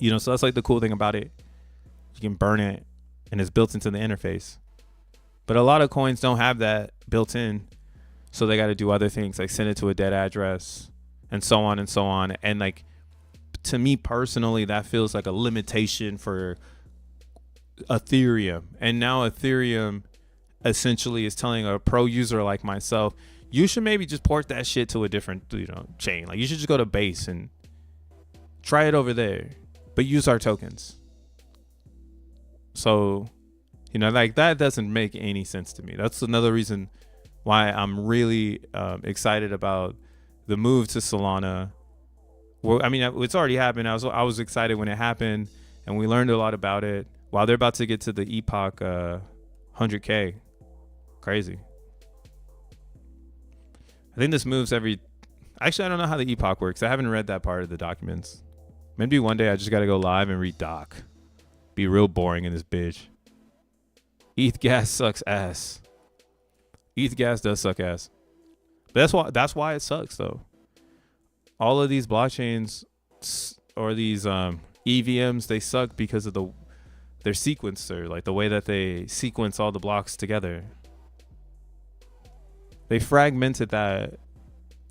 so that's like the cool thing about it. You can burn it and it's built into the interface. But a lot of coins don't have that built in. So they got to do other things like send it to a dead address and so on and so on. And like, to me personally, that feels like a limitation for Ethereum. And now Ethereum essentially is telling a pro user like myself, you should maybe just port that shit to a different, chain. Like you should just go to Base and try it over there, but use our tokens. So, like that doesn't make any sense to me. That's another reason why I'm really excited about the move to Solana. Well, I mean, it's already happened. I was excited when it happened, and we learned a lot about it. While they're about to get to the Epoch 100K, crazy. I think this moves every. Actually, I don't know how the Epoch works. I haven't read that part of the documents. Maybe one day I just got to go live and read doc. Be real boring in this bitch. ETH gas sucks ass. ETH gas does suck ass. But that's why it sucks though. All of these blockchains or these EVMs, they suck because of their sequencer, like the way that they sequence all the blocks together. They fragmented that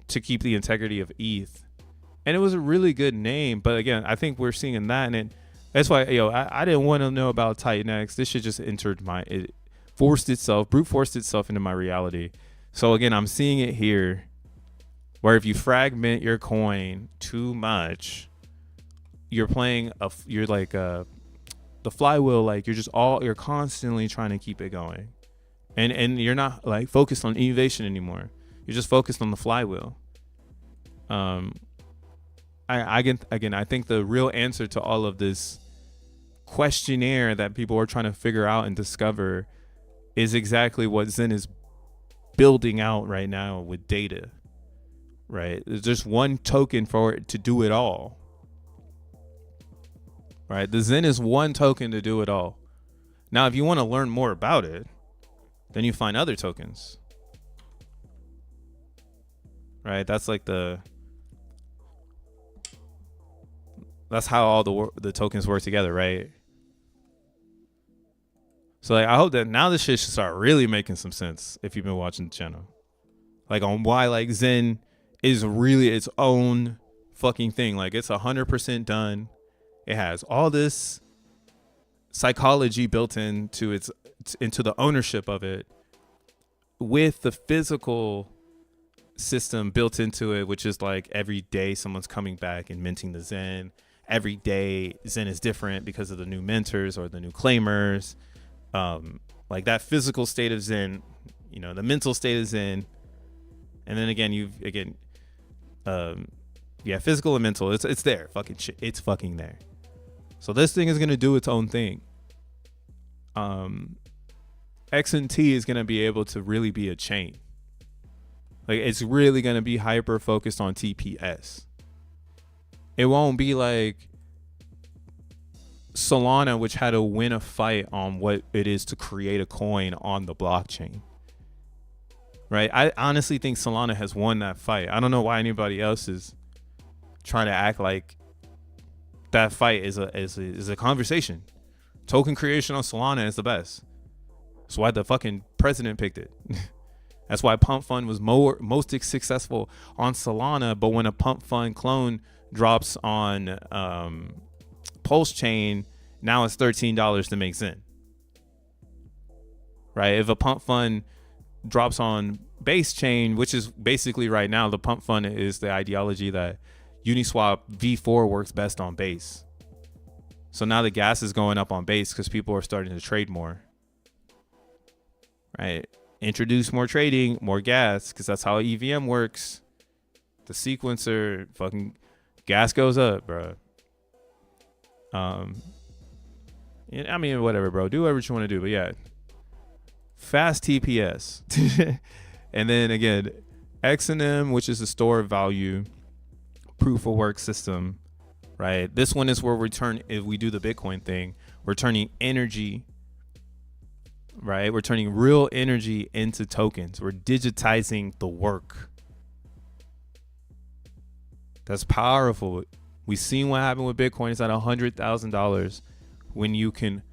to keep the integrity of ETH. And it was a really good name, but again, I think we're seeing that, and that's why I didn't want to know about Titan X. This shit just brute forced itself into my reality. So again, I'm seeing it here, where if you fragment your coin too much, you're like the flywheel, like you're constantly trying to keep it going, and you're not like focused on innovation anymore. You're just focused on the flywheel. I think the real answer to all of this questionnaire that people are trying to figure out and discover is exactly what Zen is building out right now with data. Right? There's just one token for it to do it all. Right? The Zen is one token to do it all. Now, if you want to learn more about it, then you find other tokens. Right? That's like that's how all the tokens work together, right? So like, I hope that now this shit should start really making some sense if you've been watching the channel. Like on why like Zen is really its own fucking thing. Like it's 100% done. It has all this psychology built into the ownership of it, with the physical system built into it, which is like every day someone's coming back and minting the Zen. Every day Zen is different because of the new mentors or the new claimers. Like that physical state of Zen, the mental state of Zen, and then physical and mental. It's there. Fucking shit. It's fucking there. So this thing is gonna do its own thing. XNT is gonna be able to really be a chain. Like it's really gonna be hyper focused on TPS. It won't be like Solana, which had to win a fight on what it is to create a coin on the blockchain. Right? I honestly think Solana has won that fight. I don't know why anybody else is trying to act like that fight is a conversation. Token creation on Solana is the best. That's why the fucking president picked it. That's why Pump Fund was most successful on Solana, but when a Pump Fund clone drops on Pulse Chain, now it's $13 to make Zen. Right? If a Pump Fund drops on Base Chain, which is basically right now, the Pump Fund is the ideology that Uniswap V4 works best on Base. So now the gas is going up on Base because people are starting to trade more. Right? Introduce more trading, more gas, because that's how EVM works. The sequencer, fucking gas goes up, bro. I mean, whatever, bro. Do whatever you want to do, but yeah, fast TPS. And then again, XEN, which is a store of value proof of work system, right? This one is where if we do the Bitcoin thing, we're turning energy, right? We're turning real energy into tokens. We're digitizing the work. That's powerful. We've seen what happened with Bitcoin. It's at $100,000 when you can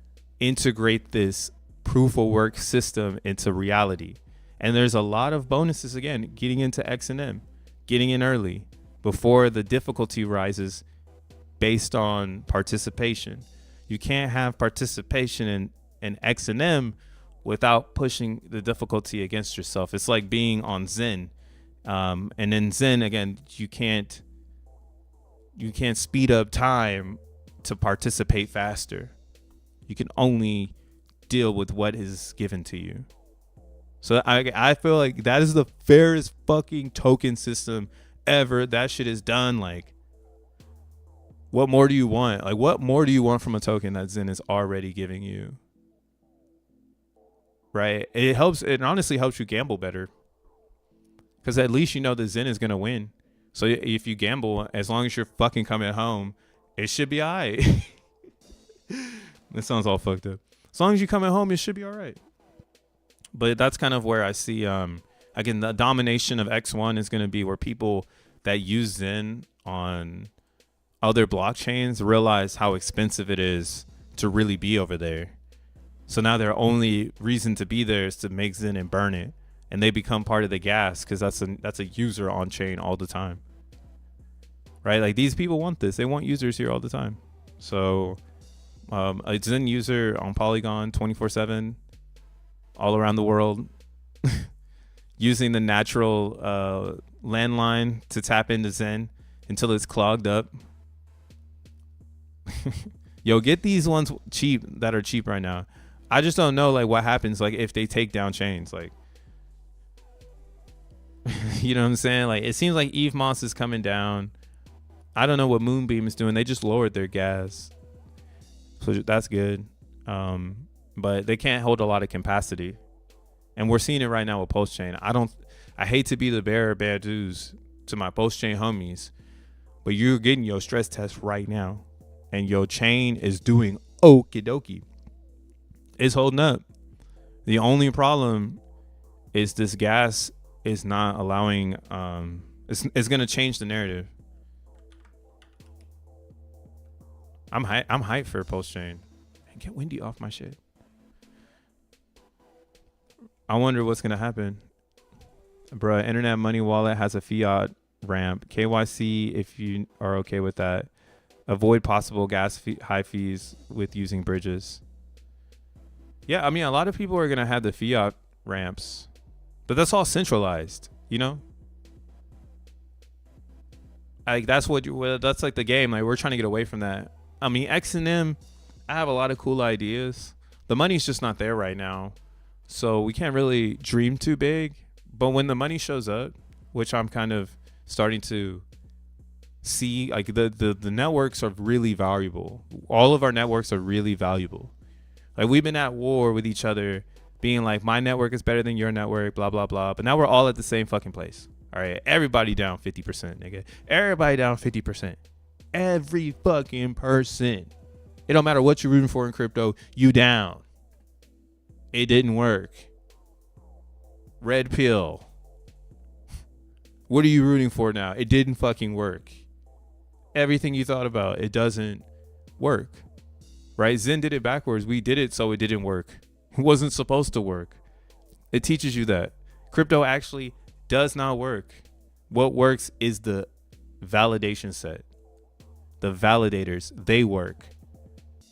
integrate this proof of work system into reality. And there's a lot of bonuses, again, getting into XEN, getting in early before the difficulty rises based on participation. You can't have participation in XEN without pushing the difficulty against yourself. It's like being on Zen. And then Zen, again, you can't speed up time to participate faster. You can only deal with what is given to you. So I feel like that is the fairest fucking token system ever. That shit is done. Like, what more do you want? Like, what more do you want from a token that Zen is already giving you? Right? It honestly helps you gamble better. Because at least you know that Zen is going to win. So if you gamble, as long as you're fucking coming home, it should be all right. That sounds all fucked up. As long as you're coming home, it should be all right. But that's kind of where I see, again, the domination of X1 is going to be where people that use Zen on other blockchains realize how expensive it is to really be over there. So now their only reason to be there is to make Zen and burn it. And they become part of the gas because that's a user on chain all the time. Right? Like, these people want this. They want users here all the time. So a Zen user on Polygon 24/7 all around the world using the natural landline to tap into Zen until it's clogged up. Yo, get these ones cheap that are cheap right now. I just don't know like what happens like if they take down chains. Like, you know what I'm saying? Like, it seems like Eve Moss is coming down. I don't know what Moonbeam is doing. They just lowered their gas, so that's good. But they can't hold a lot of capacity, and we're seeing it right now with Pulse Chain. I hate to be the bearer of bad news to my Pulse Chain homies, but you're getting your stress test right now, and your chain is doing okie dokie. It's holding up. The only problem is this gas is not allowing. It's gonna change the narrative. I'm hyped for Pulse Chain. Get Windy off my shit. I wonder what's gonna happen. Bruh, Internet Money Wallet has a fiat ramp. KYC if you are okay with that. Avoid possible high fees with using bridges. Yeah, I mean, a lot of people are gonna have the fiat ramps, but that's all centralized, you know? Like that's that's like the game. Like we're trying to get away from that. I mean, XEN, I have a lot of cool ideas. The money's just not there right now, so we can't really dream too big. But when the money shows up, which I'm kind of starting to see, like the networks are really valuable. All of our networks are really valuable. Like we've been at war with each other, being like, my network is better than your network, blah, blah, blah. But now we're all at the same fucking place. All right, everybody down 50%, nigga. Everybody down 50%. Every fucking person. It don't matter what you're rooting for in crypto, you down. It didn't work. Red pill. What are you rooting for now? It didn't fucking work. Everything you thought about, it doesn't work. Right? Zen did it backwards. We did it so it didn't work. It wasn't supposed to work. It teaches you that. Crypto actually does not work. What works is the validation set. The validators, they work.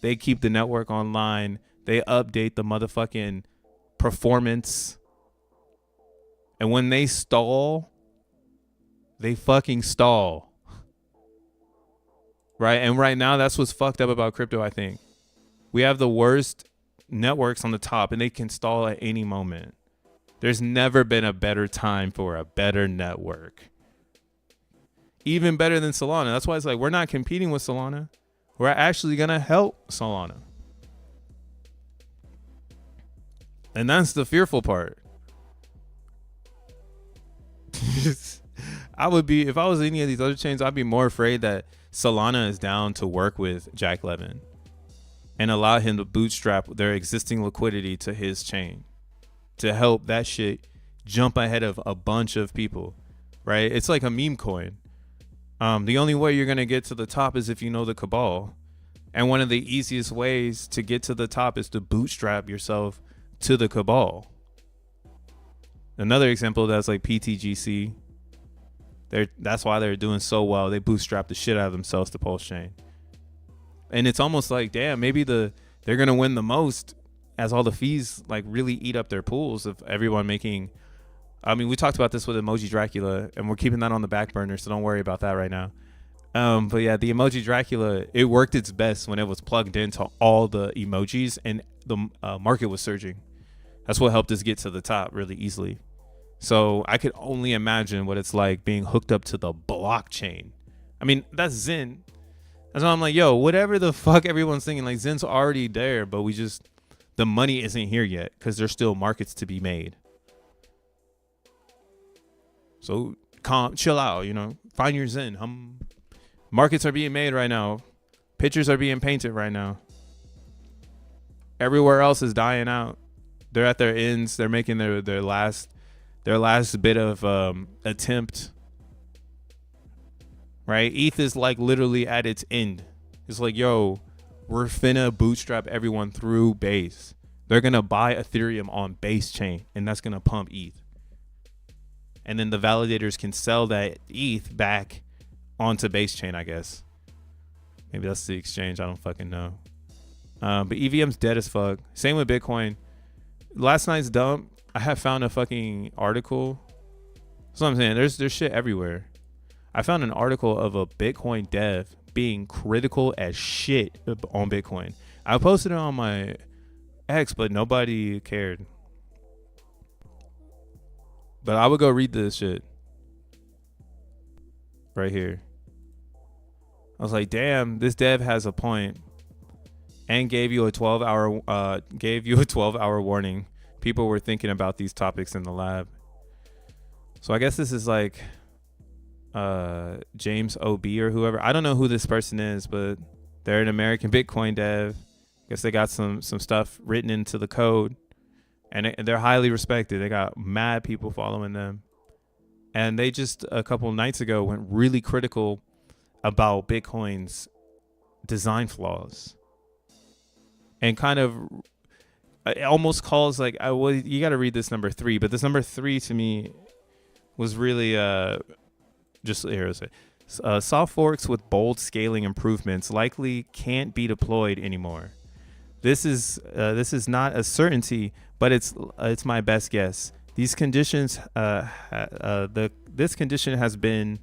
They keep the network online. They update the motherfucking performance. And when they stall, they fucking stall. Right? And right now, that's what's fucked up about crypto, I think. We have the worst networks on the top, and they can stall at any moment. There's never been a better time for a better network. Even better than Solana. That's why it's like we're not competing with Solana. We're actually going to help Solana. And that's the fearful part. I would be, if I was any of these other chains, I'd be more afraid that Solana is down to work with Jack Levin and allow him to bootstrap their existing liquidity to his chain to help that shit jump ahead of a bunch of people, right? It's like a meme coin. The only way you're going to get to the top is if you know the cabal. And one of the easiest ways to get to the top is to bootstrap yourself to the cabal. Another example that's like PTGC. That's why they're doing so well. They bootstrap the shit out of themselves to Pulse Chain. And it's almost like, damn, maybe they're going to win the most as all the fees like really eat up their pools of everyone making. I mean, we talked about this with Emoji Dracula, and we're keeping that on the back burner, so don't worry about that right now. But yeah, the Emoji Dracula, it worked its best when it was plugged into all the emojis and the market was surging. That's what helped us get to the top really easily. So I could only imagine what it's like being hooked up to the blockchain. I mean, that's Zen. That's why I'm like, yo, whatever the fuck everyone's thinking, like Zen's already there, but the money isn't here yet because there's still markets to be made. So chill out, find your Zen. Markets are being made right now. Pictures are being painted right now. Everywhere else is dying out. They're at their ends. They're making their last bit of attempt. Right? ETH is like literally at its end. It's like, yo, we're finna bootstrap everyone through Base. They're gonna buy Ethereum on Base chain, and that's gonna pump ETH. And then the validators can sell that ETH back onto Base chain, I guess. Maybe that's the exchange. I don't fucking know. But EVM's dead as fuck. Same with Bitcoin. Last night's dump, I have found a fucking article. That's what I'm saying. There's shit everywhere. I found an article of a Bitcoin dev being critical as shit on Bitcoin. I posted it on my X, but nobody cared. But I would go read this shit right here. I was like, damn, this dev has a point, and gave you a 12-hour warning. People were thinking about these topics in the lab. So I guess this is like James O.B. or whoever. I don't know who this person is, but they're an American Bitcoin dev. I guess they got some stuff written into the code, and they're highly respected. They got mad people following them. And they just a couple nights ago went really critical about Bitcoin's design flaws, and kind of it almost calls like, well, you got to read this number 3, but this number 3 to me was really just here. Soft forks with bold scaling improvements likely can't be deployed anymore. This is not a certainty, but it's my best guess. These conditions, this condition has been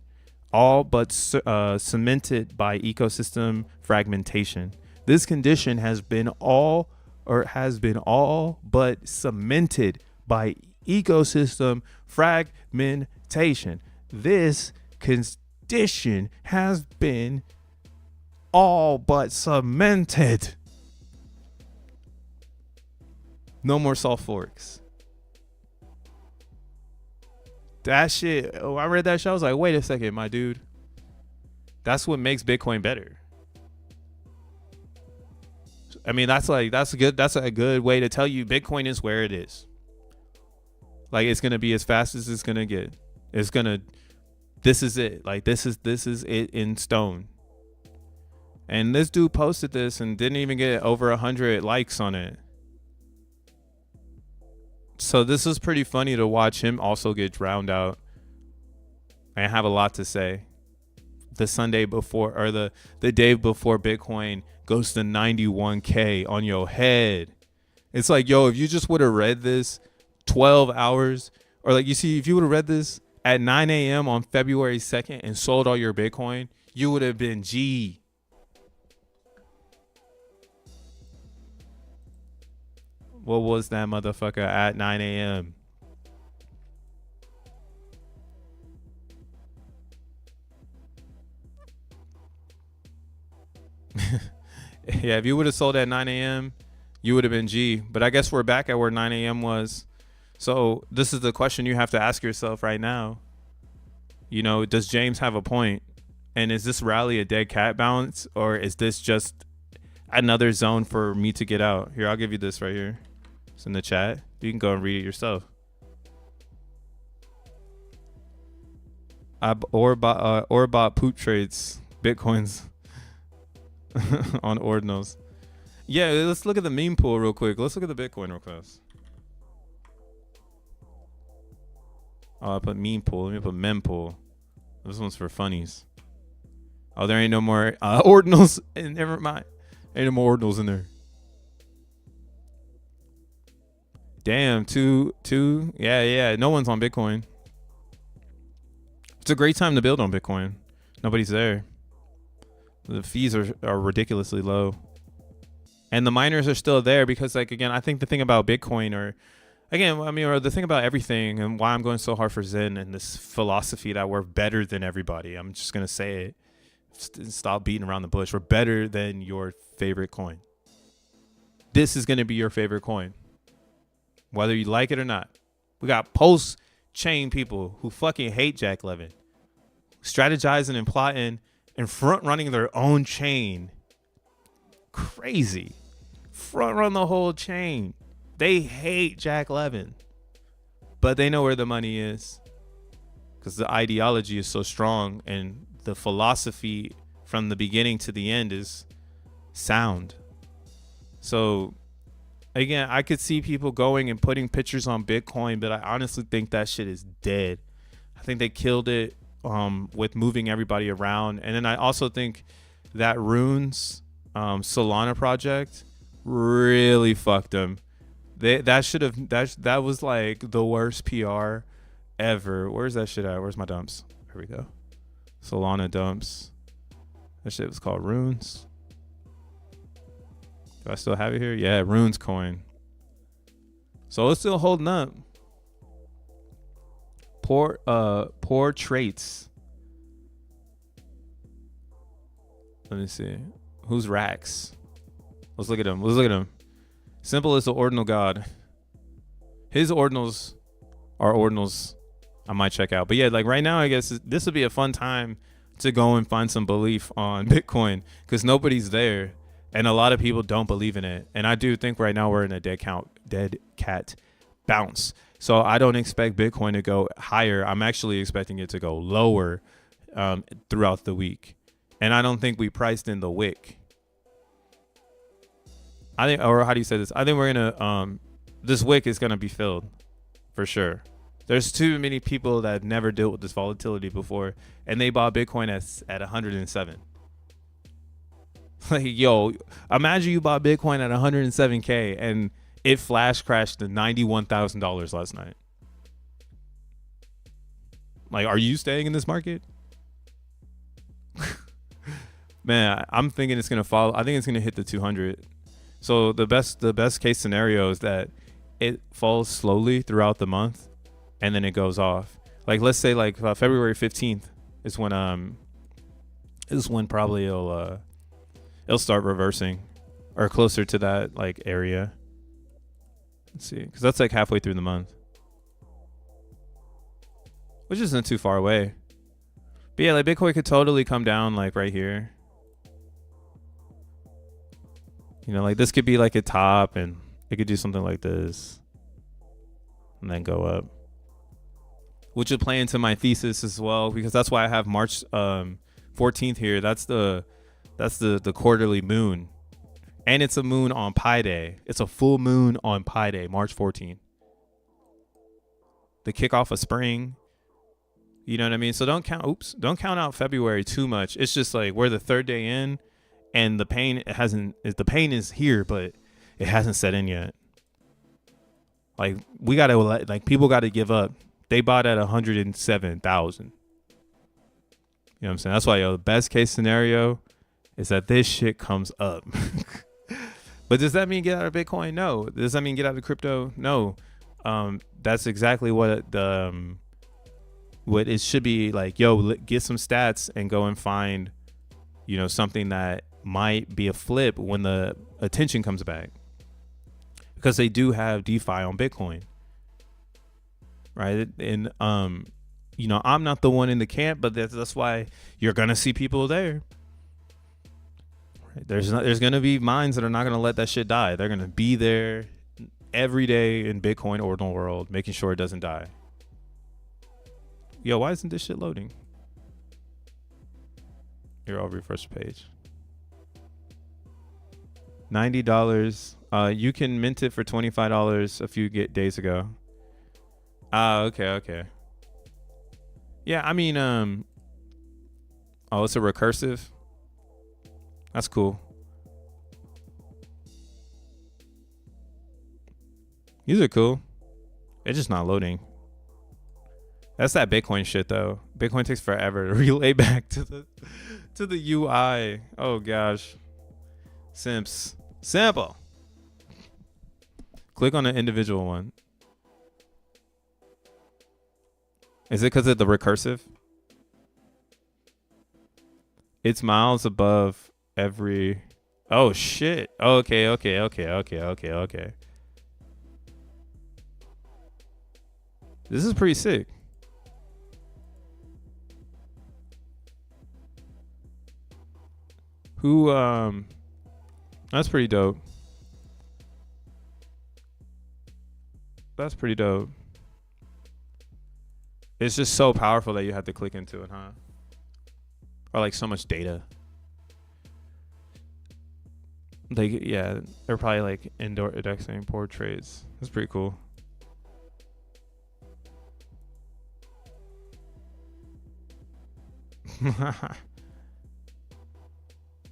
all but cemented by ecosystem fragmentation. This condition has been all but cemented by ecosystem fragmentation. This condition has been all but cemented. No more soft forks. That shit, I read that shit, I was like, wait a second, my dude. That's what makes Bitcoin better. I mean, that's a good way to tell you Bitcoin is where it is. Like, it's gonna be as fast as it's gonna get. This is it. Like, this is it in stone. And this dude posted this and didn't even get over 100 likes on it. So this is pretty funny to watch him also get drowned out and have a lot to say. The Sunday before, or the day before Bitcoin goes to 91K on your head. It's like, yo, if you just would have read this 12 hours, or like, you see, if you would have read this at 9 a.m. on February 2nd and sold all your Bitcoin, you would have been G. What was that motherfucker at 9 a.m.? Yeah, if you would have sold at 9 a.m., you would have been G. But I guess we're back at where 9 a.m. was. So this is the question you have to ask yourself right now. You know, does James have a point? And is this rally a dead cat bounce? Or is this just another zone for me to get out? Here, I'll give you this right here. It's in the chat. You can go and read it yourself. Or bought poop trades, Bitcoins on ordinals. Yeah, let's look at the meme pool real quick. Let's look at the Bitcoin real fast. Oh, I put meme pool. Let me put mem pool. This one's for funnies. Oh, there ain't no more ordinals. Never mind. Ain't no more ordinals in there. Damn, two. Yeah. No one's on Bitcoin. It's a great time to build on Bitcoin. Nobody's there. The fees are ridiculously low. And the miners are still there because, like, again, I think the thing about Bitcoin, or the thing about everything, and why I'm going so hard for Zen and this philosophy that we're better than everybody. I'm just going to say it. Stop beating around the bush. We're better than your favorite coin. This is going to be your favorite coin, whether you like it or not. We got post-chain people who fucking hate Jack Levin, strategizing and plotting and front-running their own chain. Crazy. Front-run the whole chain. They hate Jack Levin, but they know where the money is because the ideology is so strong and the philosophy from the beginning to the end is sound. So again, I could see people going and putting pictures on Bitcoin, but I honestly think that shit is dead. I think they killed it with moving everybody around. And then I also think that Rune's Solana project really fucked them. That was like the worst PR ever. Where's that shit at? Where's my dumps? Here we go. Solana dumps. That shit was called Runes. Do I still have it here? Yeah, Runes coin. So it's still holding up. Poor traits. Let me see. Who's Rax? Let's look at him. Simple as the ordinal god. His ordinals are ordinals I might check out. But yeah, like right now, I guess this would be a fun time to go and find some belief on Bitcoin because nobody's there. And a lot of people don't believe in it. And I do think right now we're in a dead cat bounce. So I don't expect Bitcoin to go higher. I'm actually expecting it to go lower throughout the week. And I don't think we priced in the wick. I think, or how do you say this? I think we're gonna this wick is gonna be filled for sure. There's too many people that never dealt with this volatility before, and they bought Bitcoin at 107. Like, yo, imagine you bought Bitcoin at 107K and it flash crashed to $91,000 last night. Like, are you staying in this market? Man, I'm thinking it's gonna fall. I think it's gonna hit the 200. So the best case scenario is that it falls slowly throughout the month, and then it goes off. Like, let's say like February 15th is when probably it'll start reversing, or closer to that like area. Let's see, because that's like halfway through the month, which isn't too far away. But yeah, like Bitcoin could totally come down like right here. You know, like this could be like a top, and it could do something like this, and then go up, which would play into my thesis as well, because that's why I have March 14th here. That's the quarterly moon, and it's a moon on Pi Day. It's a full moon on Pi Day, March 14th. The kickoff of spring. You know what I mean? So don't count out February too much. It's just like we're the third day in, and the pain is here, but it hasn't set in yet. Like people gotta give up. They bought at 107,000. You know what I'm saying? That's why the best case scenario is that this shit comes up. But does that mean get out of Bitcoin? No. Does that mean get out of crypto? No. That's exactly what it should be like. Yo, get some stats and go and find, you know, something that might be a flip when the attention comes back, because they do have DeFi on Bitcoin, right? And you know, I'm not the one in the camp, but that's why you're gonna see people there. Right? There's gonna be minds that are not gonna let that shit die. They're gonna be there every day in Bitcoin ordinal world, making sure it doesn't die. Yo, why isn't this shit loading? Here, I'll refresh the page. $90. You can mint it for $25 a few days ago. Okay. Yeah, I mean, it's a recursive. That's cool. These are cool. It's just not loading. That's that Bitcoin shit though. Bitcoin takes forever to relay back to the UI. Oh gosh. Simps. Simple. Click on the individual one. Is it because of the recursive? It's miles above every. Oh shit. Okay. This is pretty sick. That's pretty dope. It's just so powerful that you have to click into it, huh? Or like so much data. Like, yeah, they're probably like indoor indexing poor trades. That's pretty cool.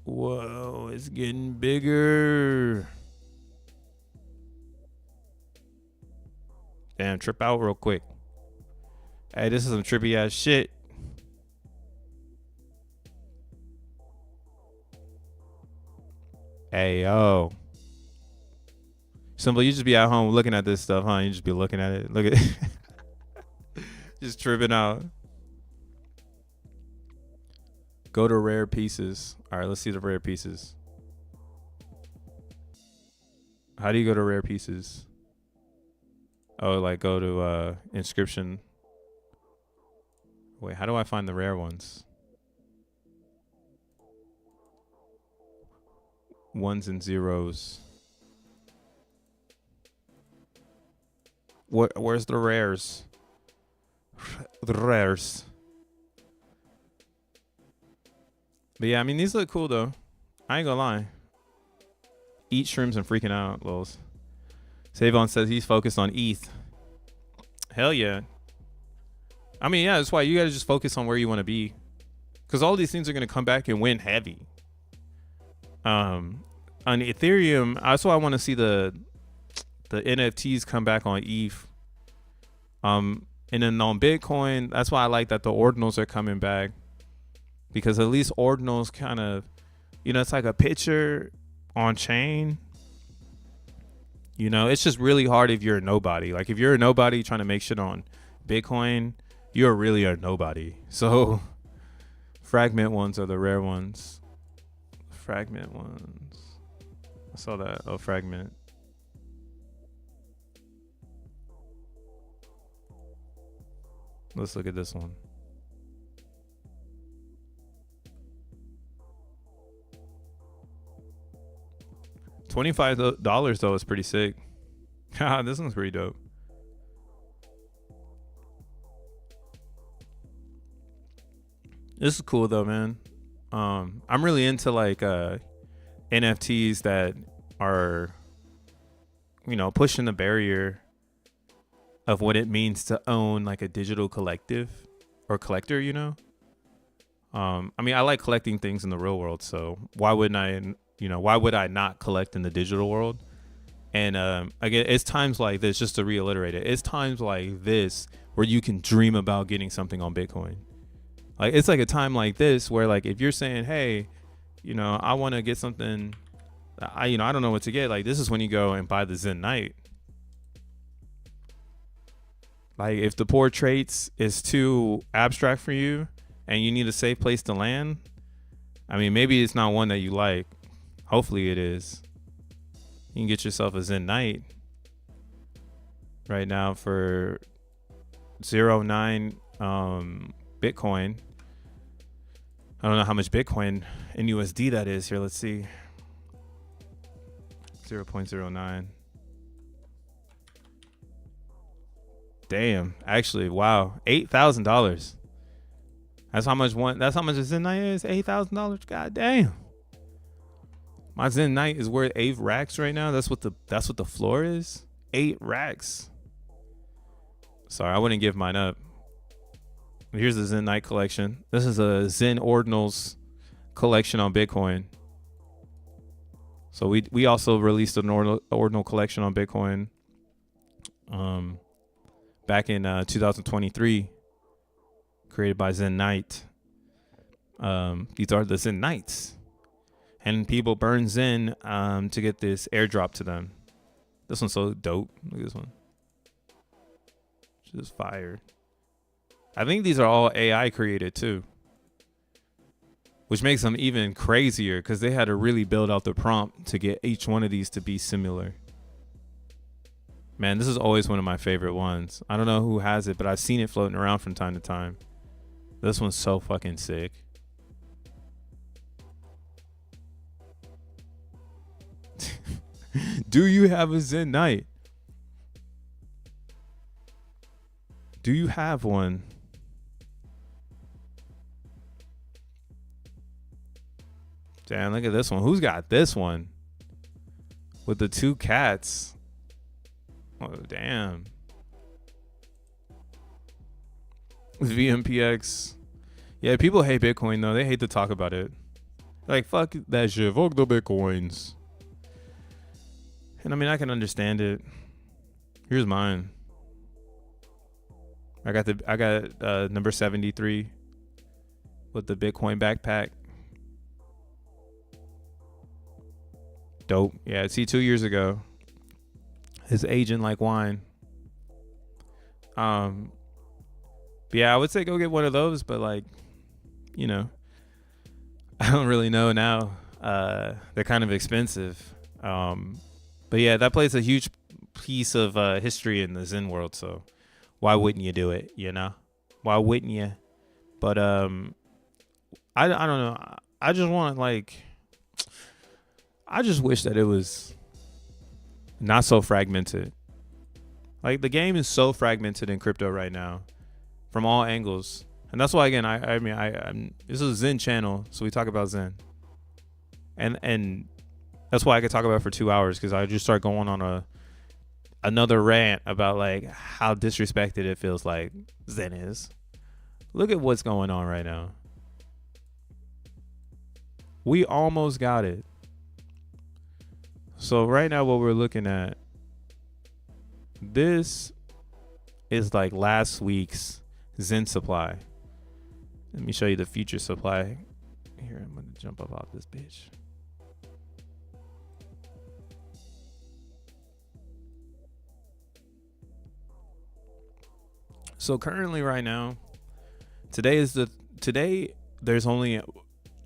Whoa, it's getting bigger. Damn, trip out real quick. Hey, this is some trippy ass shit. Hey, yo. Simple, you just be at home looking at this stuff, huh? You just be looking at it. Look at it. Just tripping out. Go to rare pieces. All right, let's see the rare pieces. How do you go to rare pieces? Oh, like go to inscription. Wait, how do I find the rare ones? Ones and zeros. Where's the rares? The rares. But yeah, I mean, these look cool though. I ain't gonna lie. Eat shrooms and freaking out, lols. Savon says he's focused on ETH. Hell yeah. I mean, yeah, that's why you gotta just focus on where you want to be, because all these things are gonna come back and win heavy. On Ethereum, that's why I want to see the NFTs come back on ETH. And then on Bitcoin, that's why I like that the ordinals are coming back, because at least ordinals kind of, it's like a picture on chain. It's just really hard if you're a nobody. Like if you're a nobody trying to make shit on Bitcoin, you're really a nobody. So fragment ones are the rare ones. Fragment ones. I saw that. Oh, fragment. Let's look at this one. $25 though is pretty sick. This one's pretty dope. This is cool though, man. I'm really into like NFTs that are, pushing the barrier of what it means to own like a digital collective or collector, I mean, I like collecting things in the real world, so why wouldn't I, why would I not collect in the digital world? And again, it's times like this, just to reiterate it, it's times like this where you can dream about getting something on Bitcoin. Like it's like a time like this where, like, if you're saying, hey, I want to get something, I don't know what to get, like this is when you go and buy the Zen Knight. Like if the poor traits is too abstract for you and you need a safe place to land, I mean, maybe it's not one that you like. Hopefully it is. You can get yourself a Zen Knight right now for 0.9 Bitcoin. I don't know how much Bitcoin in USD that is here. Let's see. 0.09. Damn. Actually, wow. $8,000. That's how much a Zen Knight is? $8,000. God damn. My Zen Knight is worth 8 racks right now. That's what the floor is. 8 racks. Sorry, I wouldn't give mine up. Here's the Zen Knight collection. This is a Zen Ordinals collection on Bitcoin. So we also released an ordinal collection on Bitcoin back in 2023, created by Zen Knight. These are the Zen Knights. And people burn Zen to get this airdrop to them. This one's so dope. Look at this one. Just fire. I think these are all AI created too, which makes them even crazier because they had to really build out the prompt to get each one of these to be similar. Man, this is always one of my favorite ones. I don't know who has it, but I've seen it floating around from time to time. This one's so fucking sick. Do you have a Zen Knight? Do you have one? Damn, look at this one. Who's got this one? With the 2 cats. Oh, damn. VMPX. Yeah, people hate Bitcoin, though. They hate to talk about it. Like, fuck that shit. Fuck the Bitcoins. And I mean, I can understand it. Here's mine. I got number 73 with the Bitcoin backpack. Dope. Yeah, see, 2 years ago, it's aging like wine. But yeah, I would say go get one of those, but like, you know, I don't really know now. They're kind of expensive. But yeah, that plays a huge piece of history in the Zen world. So why wouldn't you do it? You know, why wouldn't you? But I don't know. I just want I just wish that it was not so fragmented. Like the game is so fragmented in crypto right now, from all angles, and that's why again I'm this is a Zen channel, so we talk about Zen, and that's why I could talk about it for 2 hours, because I just start going on another rant about like how disrespected it feels like Zen is. Look at what's going on right now. We almost got it. So right now what we're looking at, this is like last week's Zen supply. Let me show you the future supply. Here, I'm going to jump up off this bitch. So currently right now, today there's only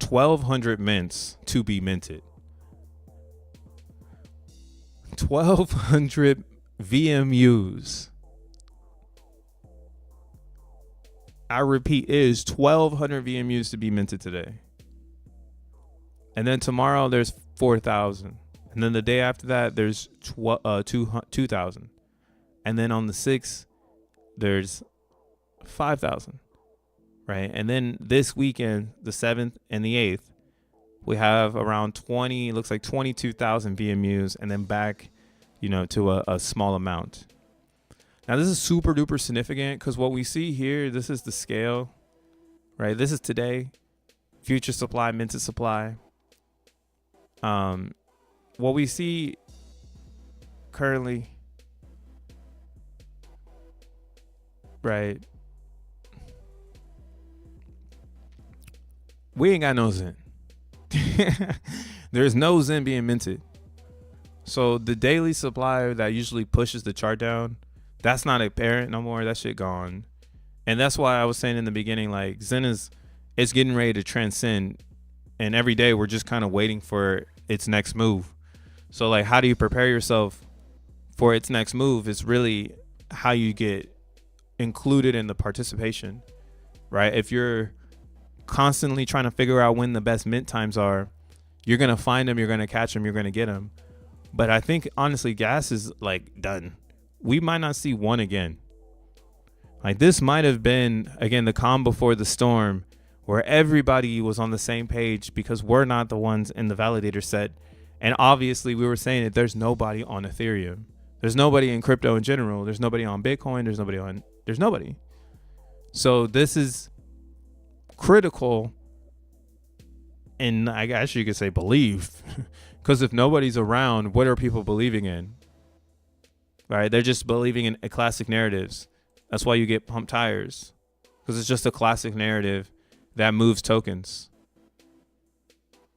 1,200 mints to be minted. 1,200 VMUs. I repeat, it is 1,200 VMUs to be minted today. And then tomorrow there's 4,000. And then the day after that there's 2,000. And then on the 6th there's 5,000. Right? And then this weekend, the 7th and the 8th, we have around 20, looks like 22,000 VMUs, and then back, to a small amount. Now, this is super duper significant because what we see here, this is the scale, right? This is today, future supply, minted supply. What we see currently, right? We ain't got no Zen. There's no Zen being minted. So the daily supply that usually pushes the chart down, that's not apparent no more. That shit gone. And that's why I was saying in the beginning, like Zen it's getting ready to transcend. And every day we're just kind of waiting for its next move. So like, how do you prepare yourself for its next move? It's really how you get included in the participation, right? If you're constantly trying to figure out when the best mint times are, you're going to find them, you're going to catch them, you're going to get them. But I think honestly, gas is like done. We might not see one again. Like this might have been, again, the calm before the storm, where everybody was on the same page because we're not the ones in the validator set. And obviously we were saying that there's nobody on Ethereum. There's nobody in crypto in general. There's nobody on Bitcoin. There's nobody. So this is critical. And I guess you could say believe, because if nobody's around, what are people believing in? Right? They're just believing in classic narratives. That's why you get pump tires, because it's just a classic narrative that moves tokens.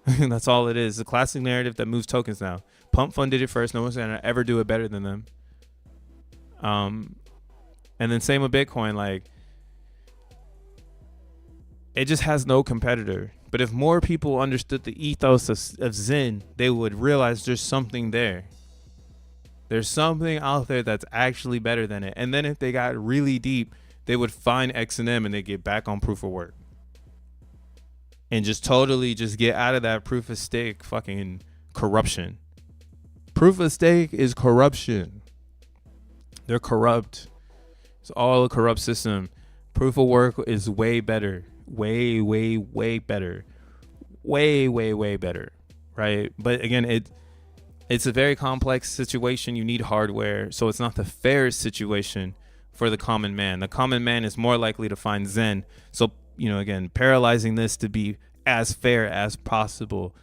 That's all it is. A classic narrative that moves tokens now. Pump Fund did it first. No one's going to ever do it better than them. And then same with Bitcoin. Like, it just has no competitor. But if more people understood the ethos of Zen, they would realize there's something there. There's something out there that's actually better than it. And then if they got really deep, they would find XEN and they get back on proof of work. And just totally just get out of that proof of stake fucking corruption. Proof of stake is corruption. They're corrupt. It's all a corrupt system. Proof of work is way better. Way, way, way better. Way, way, way better. Right? But again, it's a very complex situation. You need hardware. So it's not the fairest situation for the common man. The common man is more likely to find Zen. So, again, paralyzing this to be as fair as possible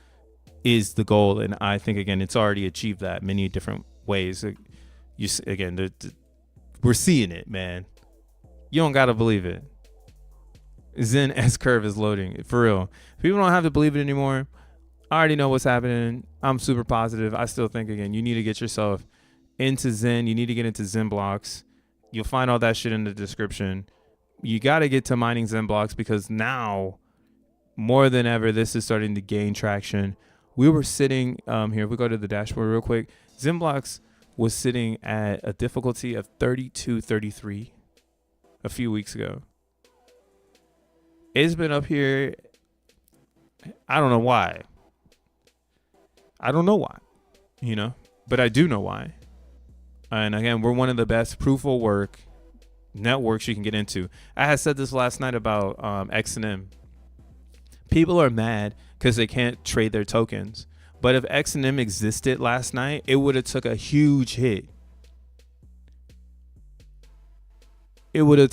is the goal. And I think, again, it's already achieved that many different ways. We're seeing it, man. You don't got to believe it. Zen S curve is loading, for real. People don't have to believe it anymore. I already know what's happening. I'm super positive. I still think, again, you need to get yourself into Zen. You need to get into XENblocks. You'll find all that shit in the description. You got to get to mining XENblocks because now, more than ever, this is starting to gain traction. We were sitting here. If we go to the dashboard real quick, XENblocks was sitting at a difficulty of 3233 a few weeks ago. It's been up here. I don't know why. But I do know why. And again, we're one of the best proof of work networks you can get into. I had said this last night about XEN. People are mad because they can't trade their tokens. But if XEN existed last night, it would have took a huge hit. It was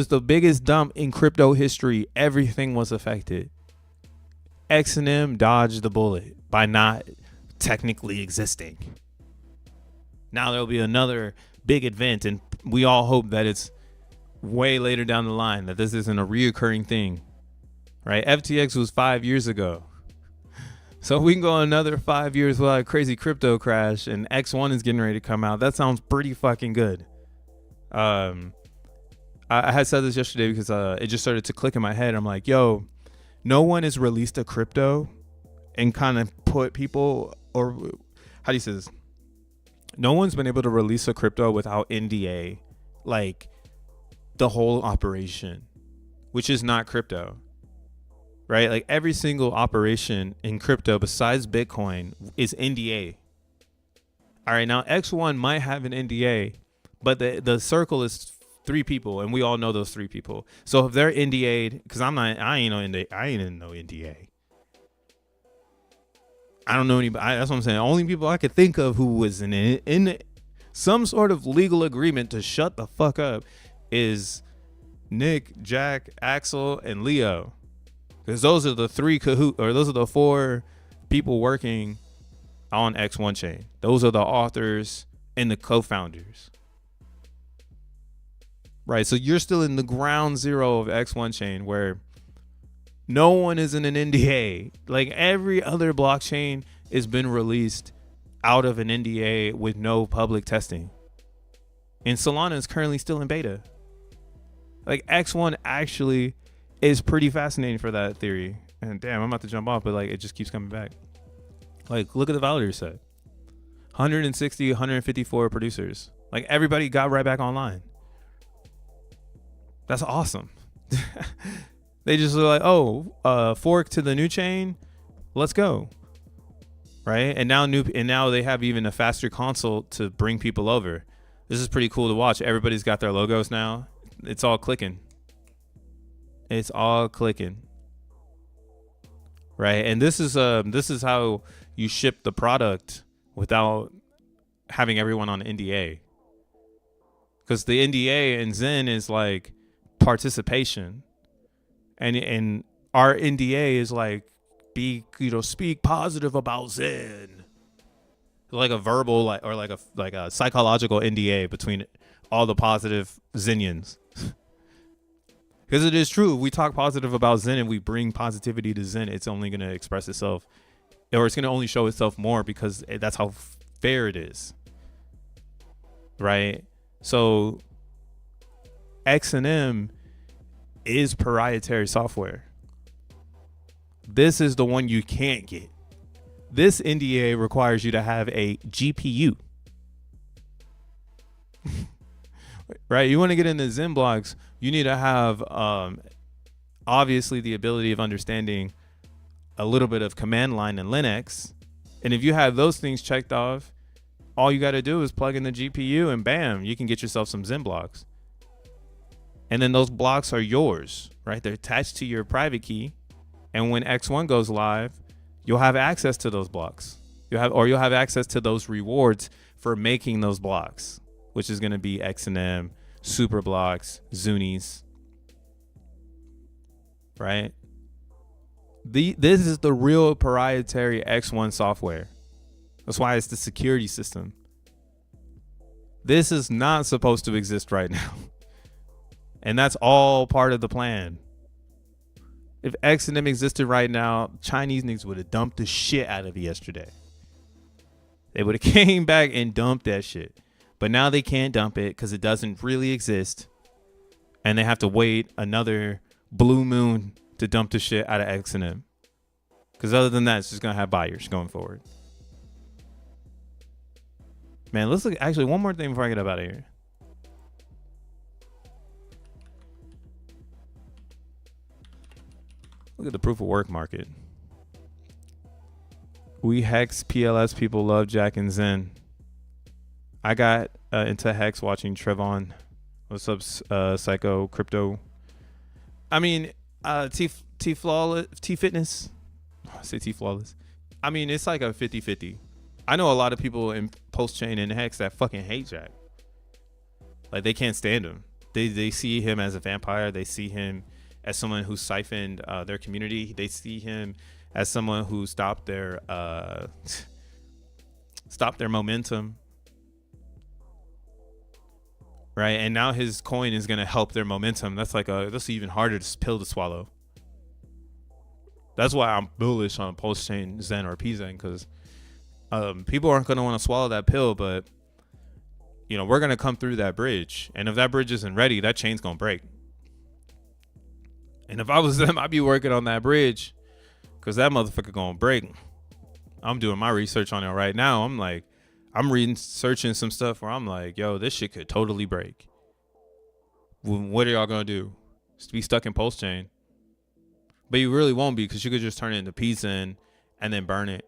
the biggest dump in crypto history. Everything was affected. XEN dodged the bullet by not technically existing. Now there'll be another big event, and we all hope that it's way later down the line, that this isn't a reoccurring thing, right? FTX was 5 years ago. So we can go another 5 years without a crazy crypto crash, and X1 is getting ready to come out. That sounds pretty fucking good. I had said this yesterday because it just started to click in my head. I'm like, yo, no one has released a crypto and kind of put people, or how do you say this? No one's been able to release a crypto without NDA, like the whole operation, which is not crypto, right? Like every single operation in crypto besides Bitcoin is NDA. All right, now X1 might have an NDA, but the circle is 3 people, and we all know those 3 people. So if they're NDA'd, because I ain't in no NDA. I don't know anybody. That's what I'm saying. The only people I could think of who was in some sort of legal agreement to shut the fuck up is Nick, Jack, Axel, and Leo, because those are the 4 people working on X1 chain. Those are the authors and the co-founders. Right, so you're still in the ground zero of X1 chain where no one is in an NDA. Like every other blockchain has been released out of an NDA with no public testing. And Solana is currently still in beta. Like X1 actually is pretty fascinating for that theory. And damn, I'm about to jump off, but like it just keeps coming back. Like look at the validator set. 160, 154 producers. Like everybody got right back online. That's awesome. They just were like, fork to the new chain, let's go, right? And now they have even a faster console to bring people over. This is pretty cool to watch. Everybody's got their logos now. It's all clicking. It's all clicking, right? And this is how you ship the product without having everyone on NDA, because the NDA in Zen is like participation, and our NDA is like speak positive about Zen, like a verbal like a psychological NDA between all the positive Zenians. Because it is true, if we talk positive about Zen and we bring positivity to Zen, it's only going to express itself, or it's going to only show itself more, because that's how fair it is, right? So XEN is proprietary software. This is the one you can't get. This NDA requires you to have a GPU. Right? You want to get into XENblocks, you need to have obviously the ability of understanding a little bit of command line and Linux. And if you have those things checked off, all you got to do is plug in the GPU and bam, you can get yourself some XENblocks. And then those blocks are yours, right? They're attached to your private key. And when X1 goes live, you'll have access to those blocks. You'll have access to those rewards for making those blocks, which is going to be XEN, super blocks, Zunis, right? This is the real proprietary X1 software. That's why it's the security system. This is not supposed to exist right now. And that's all part of the plan. If XEN existed right now, Chinese niggas would have dumped the shit out of it yesterday. They would have came back and dumped that shit. But now they can't dump it because it doesn't really exist. And they have to wait another blue moon to dump the shit out of XEN. Because other than that, it's just going to have buyers going forward. Man, let's look. Actually, one more thing before I get up out of here. Look at the proof of work market. We Hex PLS people love Jack and Zen. I got into Hex watching Trevon. What's up, Psycho Crypto? I mean, T Flawless, T Fitness. I say T Flawless. I mean, it's like a 50-50. I know a lot of people in Post Chain and Hex that fucking hate Jack. Like, they can't stand him. They see him as a vampire. They see him as someone who siphoned their community. They see him as someone who stopped their momentum. Right? And now his coin is going to help their momentum. That's even harder pill to swallow. That's why I'm bullish on Post Chain Zen or PZen, because people aren't going to want to swallow that pill, but you know, we're going to come through that bridge. And if that bridge isn't ready, that chain's going to break. And if I was them, I'd be working on that bridge, because that motherfucker going to break. I'm doing my research on it right now. I'm researching some stuff where I'm like, yo, this shit could totally break. What are y'all going to do? Just be stuck in Post Chain. But you really won't be, because you could just turn it into PZen and then burn it.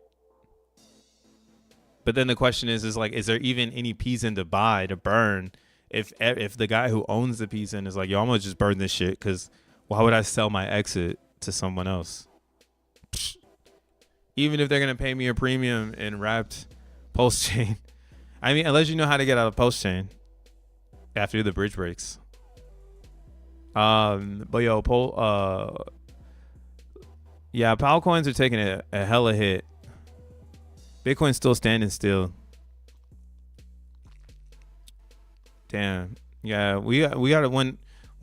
But then the question is like, is there even any PZen to buy, to burn, if the guy who owns the PZen is like, yo, I'm going to just burn this shit, because why would I sell my exit to someone else? Psh. Even if they're going to pay me a premium in wrapped Post Chain. I mean, unless you know how to get out of Post Chain after the bridge breaks. But yo, yeah, Powell coins are taking a hella hit. Bitcoin's still standing still. Damn. Yeah, we got to, when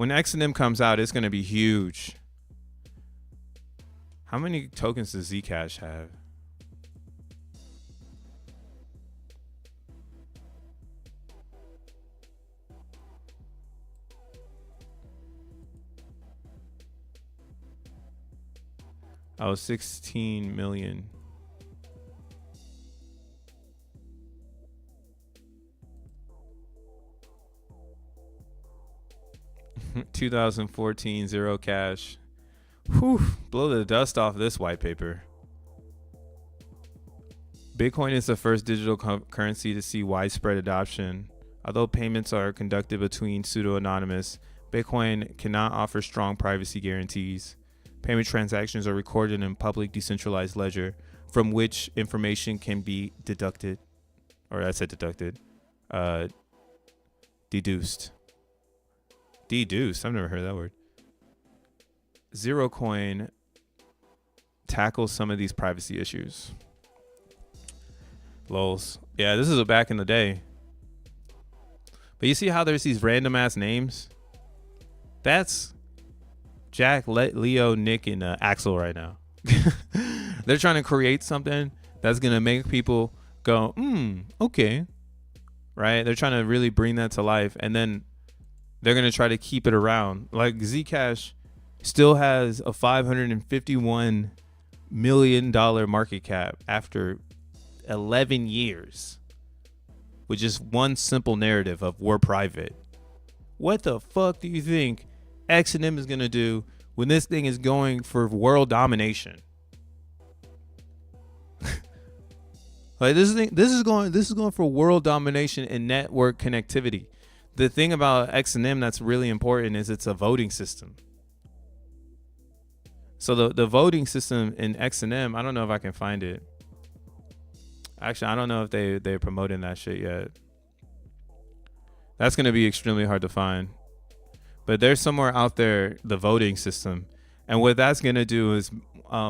XEN comes out, it's going to be huge. How many tokens does Zcash have? Oh, 16 million. (2014) zero cash. Whew, blow the dust off this white paper. Bitcoin is the first digital currency to see widespread adoption. Although payments are conducted between pseudo-anonymous, Bitcoin cannot offer strong privacy guarantees. Payment transactions are recorded in public decentralized ledger, from which information can be deducted. Or I said deducted. Deduced. Deduced. I've never heard that word. Zero Coin tackles some of these privacy issues. Lols. Yeah, this is a back in the day. But you see how there's these random ass names? That's Jack, Leo, Nick, and Axel right now. They're trying to create something that's going to make people go, okay. Right? They're trying to really bring that to life. And then they're going to try to keep it around. Like Zcash still has a $551 million market cap after 11 years. With just one simple narrative of we're private. What the fuck do you think XEN is going to do when this thing is going for world domination? Like this is going for world domination and network connectivity. The thing about XEN that's really important is it's a voting system. So the voting system in XEN, I don't know if I can find it. Actually, I don't know if they're promoting that shit yet. That's going to be extremely hard to find. But there's somewhere out there, the voting system. And what that's going to do is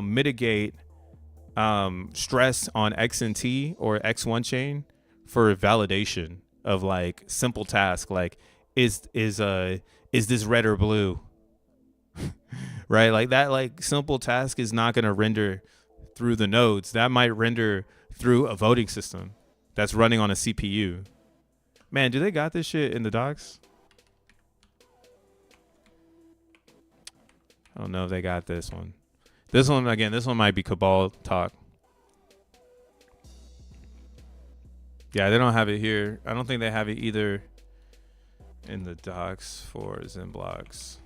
mitigate stress on XNT or X1 chain for validation of like simple tasks like is this red or blue? right? Like that, like simple task is not going to render through the nodes. That might render through a voting system that's running on a CPU. Man, do they got this shit in the docs? I don't know if they got this one. This one, again, this one might be Cabal talk. Yeah, they don't have it here. I don't think they have it either in the docs for XENblocks.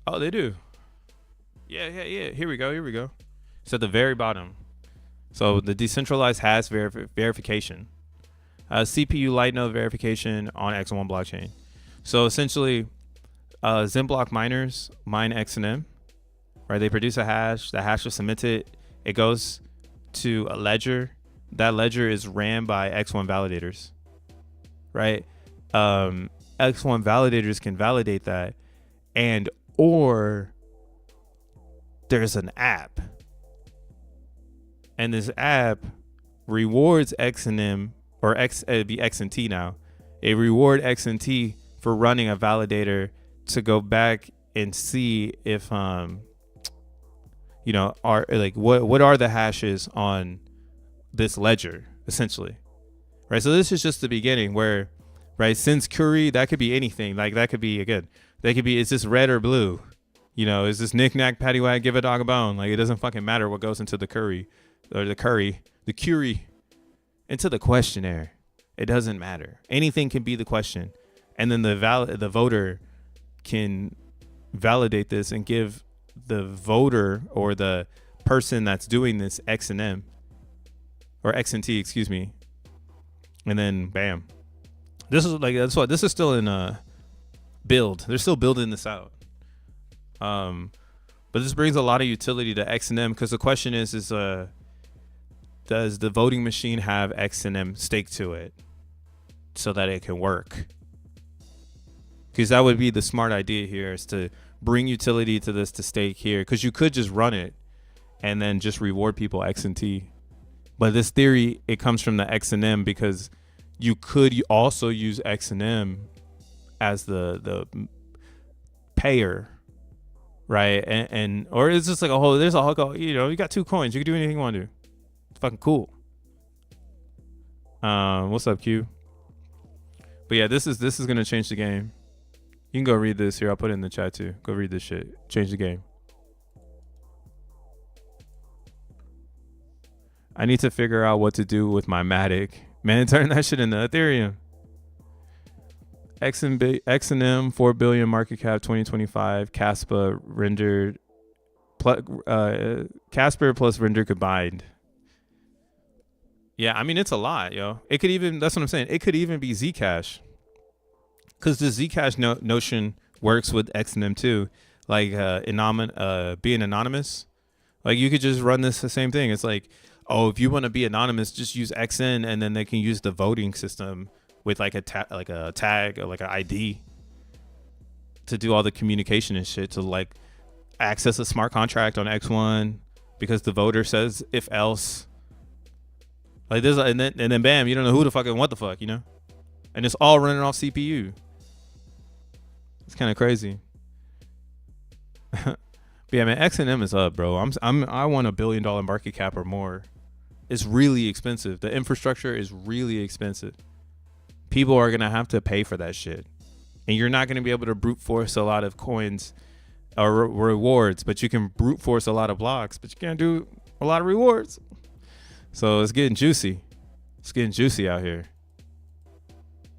Oh, they do. Yeah. Here we go. It's at the very bottom. So the decentralized hash verification. CPU light node verification on XEN blockchain. So essentially, XENblock miners mine XEN, right? They produce a hash. The hash is submitted. It goes to a ledger. That ledger is ran by XEN validators, right? XEN validators can validate that, or there's an app, and this app rewards XEN or it'd be XNT now. It reward XNT for running a validator to go back and see if are like what are the hashes on this ledger, essentially, right? So this is just the beginning where, right, since Curry, that could be anything. Like that could be, again, they could be, is this red or blue? Is this knick-knack, paddywhack, give a dog a bone? Like, it doesn't fucking matter what goes into the curry, into the questionnaire. It doesn't matter. Anything can be the question. And then the voter can validate this and give the voter or the person that's doing this XEN or XNT, excuse me. And then bam. This is still in build. They're still building this out. But this brings a lot of utility to XEN, because the question is does the voting machine have XEN staked to it so that it can work? Because that would be the smart idea here, is to bring utility to this to stake here, because you could just run it and then just reward people XNT. But this theory, it comes from the XEN, because you could also use XEN as the payer, right? And or it's just like there's a whole, you got 2 coins, you can do anything you want to do. It's fucking cool. What's up, Q? But yeah, this is gonna change the game. You can go read this here. I'll put it in the chat too. Go read this shit. Change the game. I need to figure out what to do with my Matic. Man, turn that shit into Ethereum. XEN 4 billion market cap 2025. Casper rendered. Casper plus render combined. Yeah, I mean, it's a lot, yo. It could even, that's what I'm saying. It could even be Zcash. Because the Zcash notion works with XEN too. Like being anonymous. Like you could just run this the same thing. It's like, oh, if you want to be anonymous, just use XEN, and then they can use the voting system with like a tag or like an ID to do all the communication and shit, to like access a smart contract on X1 because the voter says if else. Like this, and then bam, you don't know who the fuck and what the fuck, and it's all running off CPU. It's kind of crazy. But yeah, man, XEN is up, bro. I want $1 billion market cap or more. It's really expensive. The infrastructure is really expensive. People are gonna have to pay for that shit, and you're not gonna be able to brute force a lot of coins or rewards, but you can brute force a lot of blocks, but you can't do a lot of rewards. So it's getting juicy. It's getting juicy out here.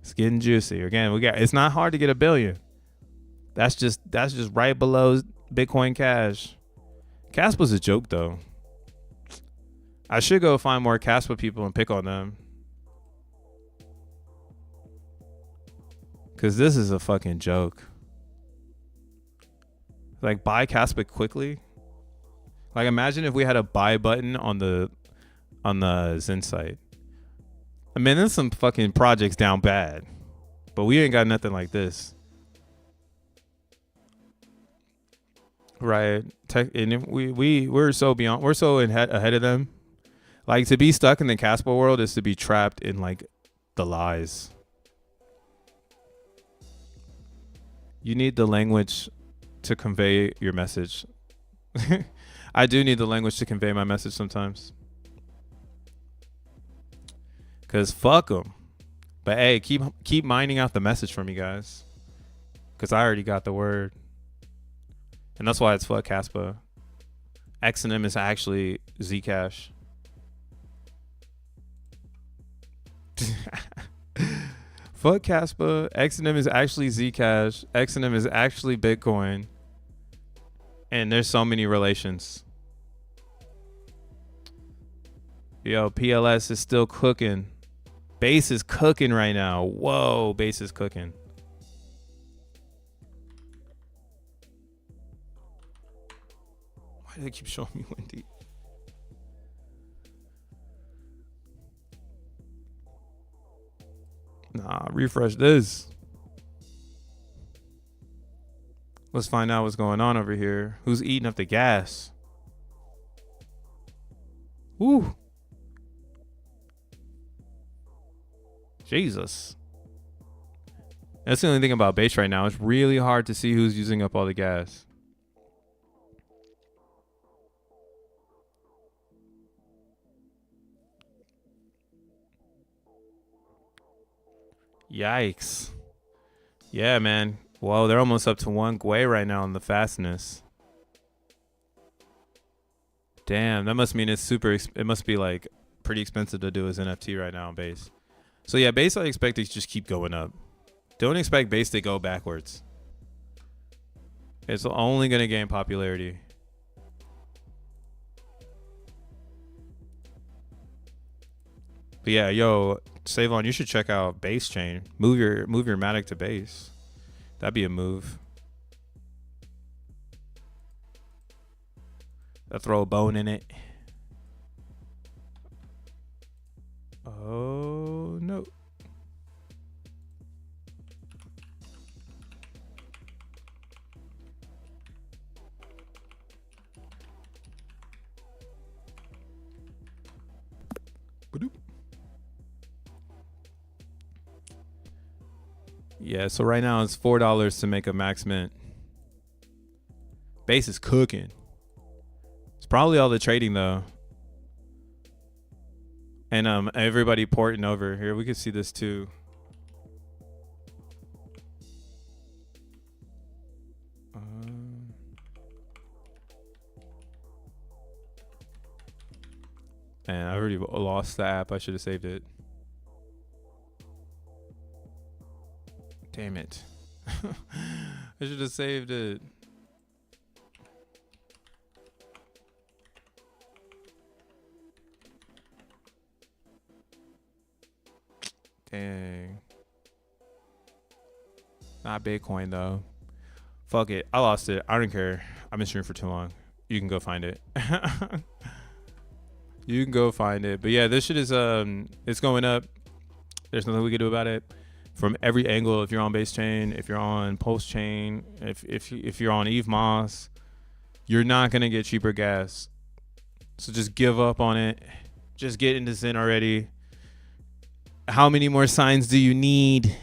It's getting juicy. Again, it's not hard to get $1 billion. That's just right below Bitcoin Cash. Caspa's a joke though. I should go find more Caspa people and pick on them. Cause this is a fucking joke. Like, buy Caspa quickly. Like, imagine if we had a buy button on the Zen site. I mean, there's some fucking projects down bad, but we ain't got nothing like this, right? And we're so ahead of them. Like, to be stuck in the Casper world is to be trapped in like the lies. You need the language to convey your message. I do need the language to convey my message sometimes. Cause fuck them. But hey, keep mining out the message for me, guys. Cause I already got the word. And that's why it's fuck Casper. XEN is actually Zcash. Fuck Casper. XEN is actually Zcash. XEN is actually Bitcoin. And there's so many relations. Yo, PLS is still cooking. Base is cooking right now. Whoa, Base is cooking. Why do they keep showing me Wendy? Nah, refresh this. Let's find out what's going on over here. Who's eating up the gas? Woo. Jesus. That's the only thing about Base right now. It's really hard to see who's using up all the gas. Yikes. Yeah, man. Whoa, they're almost up to 1 Gwei right now on the fastness. Damn, that must mean it's super. It must be like pretty expensive to do as NFT right now on Base. So yeah, Base I expect to just keep going up. Don't expect Base to go backwards. It's only gonna gain popularity. But yeah, yo, Savon, you should check out Base Chain. Move your Matic to Base. That'd be a move. I'll throw a bone in it. Oh no. Ba-doop. Yeah, so right now it's $4 to make a max mint. Base is cooking. It's probably all the trading though. And everybody porting over. Here, we can see this too. Man, I already lost the app. I should have saved it. Damn it. I should have saved it. Dang. Not Bitcoin though. Fuck it. I lost it. I don't care. I've been streaming for too long. You can go find it. You can go find it. But yeah, this shit is it's going up. There's nothing we can do about it. From every angle, if you're on Base Chain, if you're on Pulse Chain, if you're on Eve Moss, you're not gonna get cheaper gas. So just give up on it. Just get into XEN already. How many more signs do you need?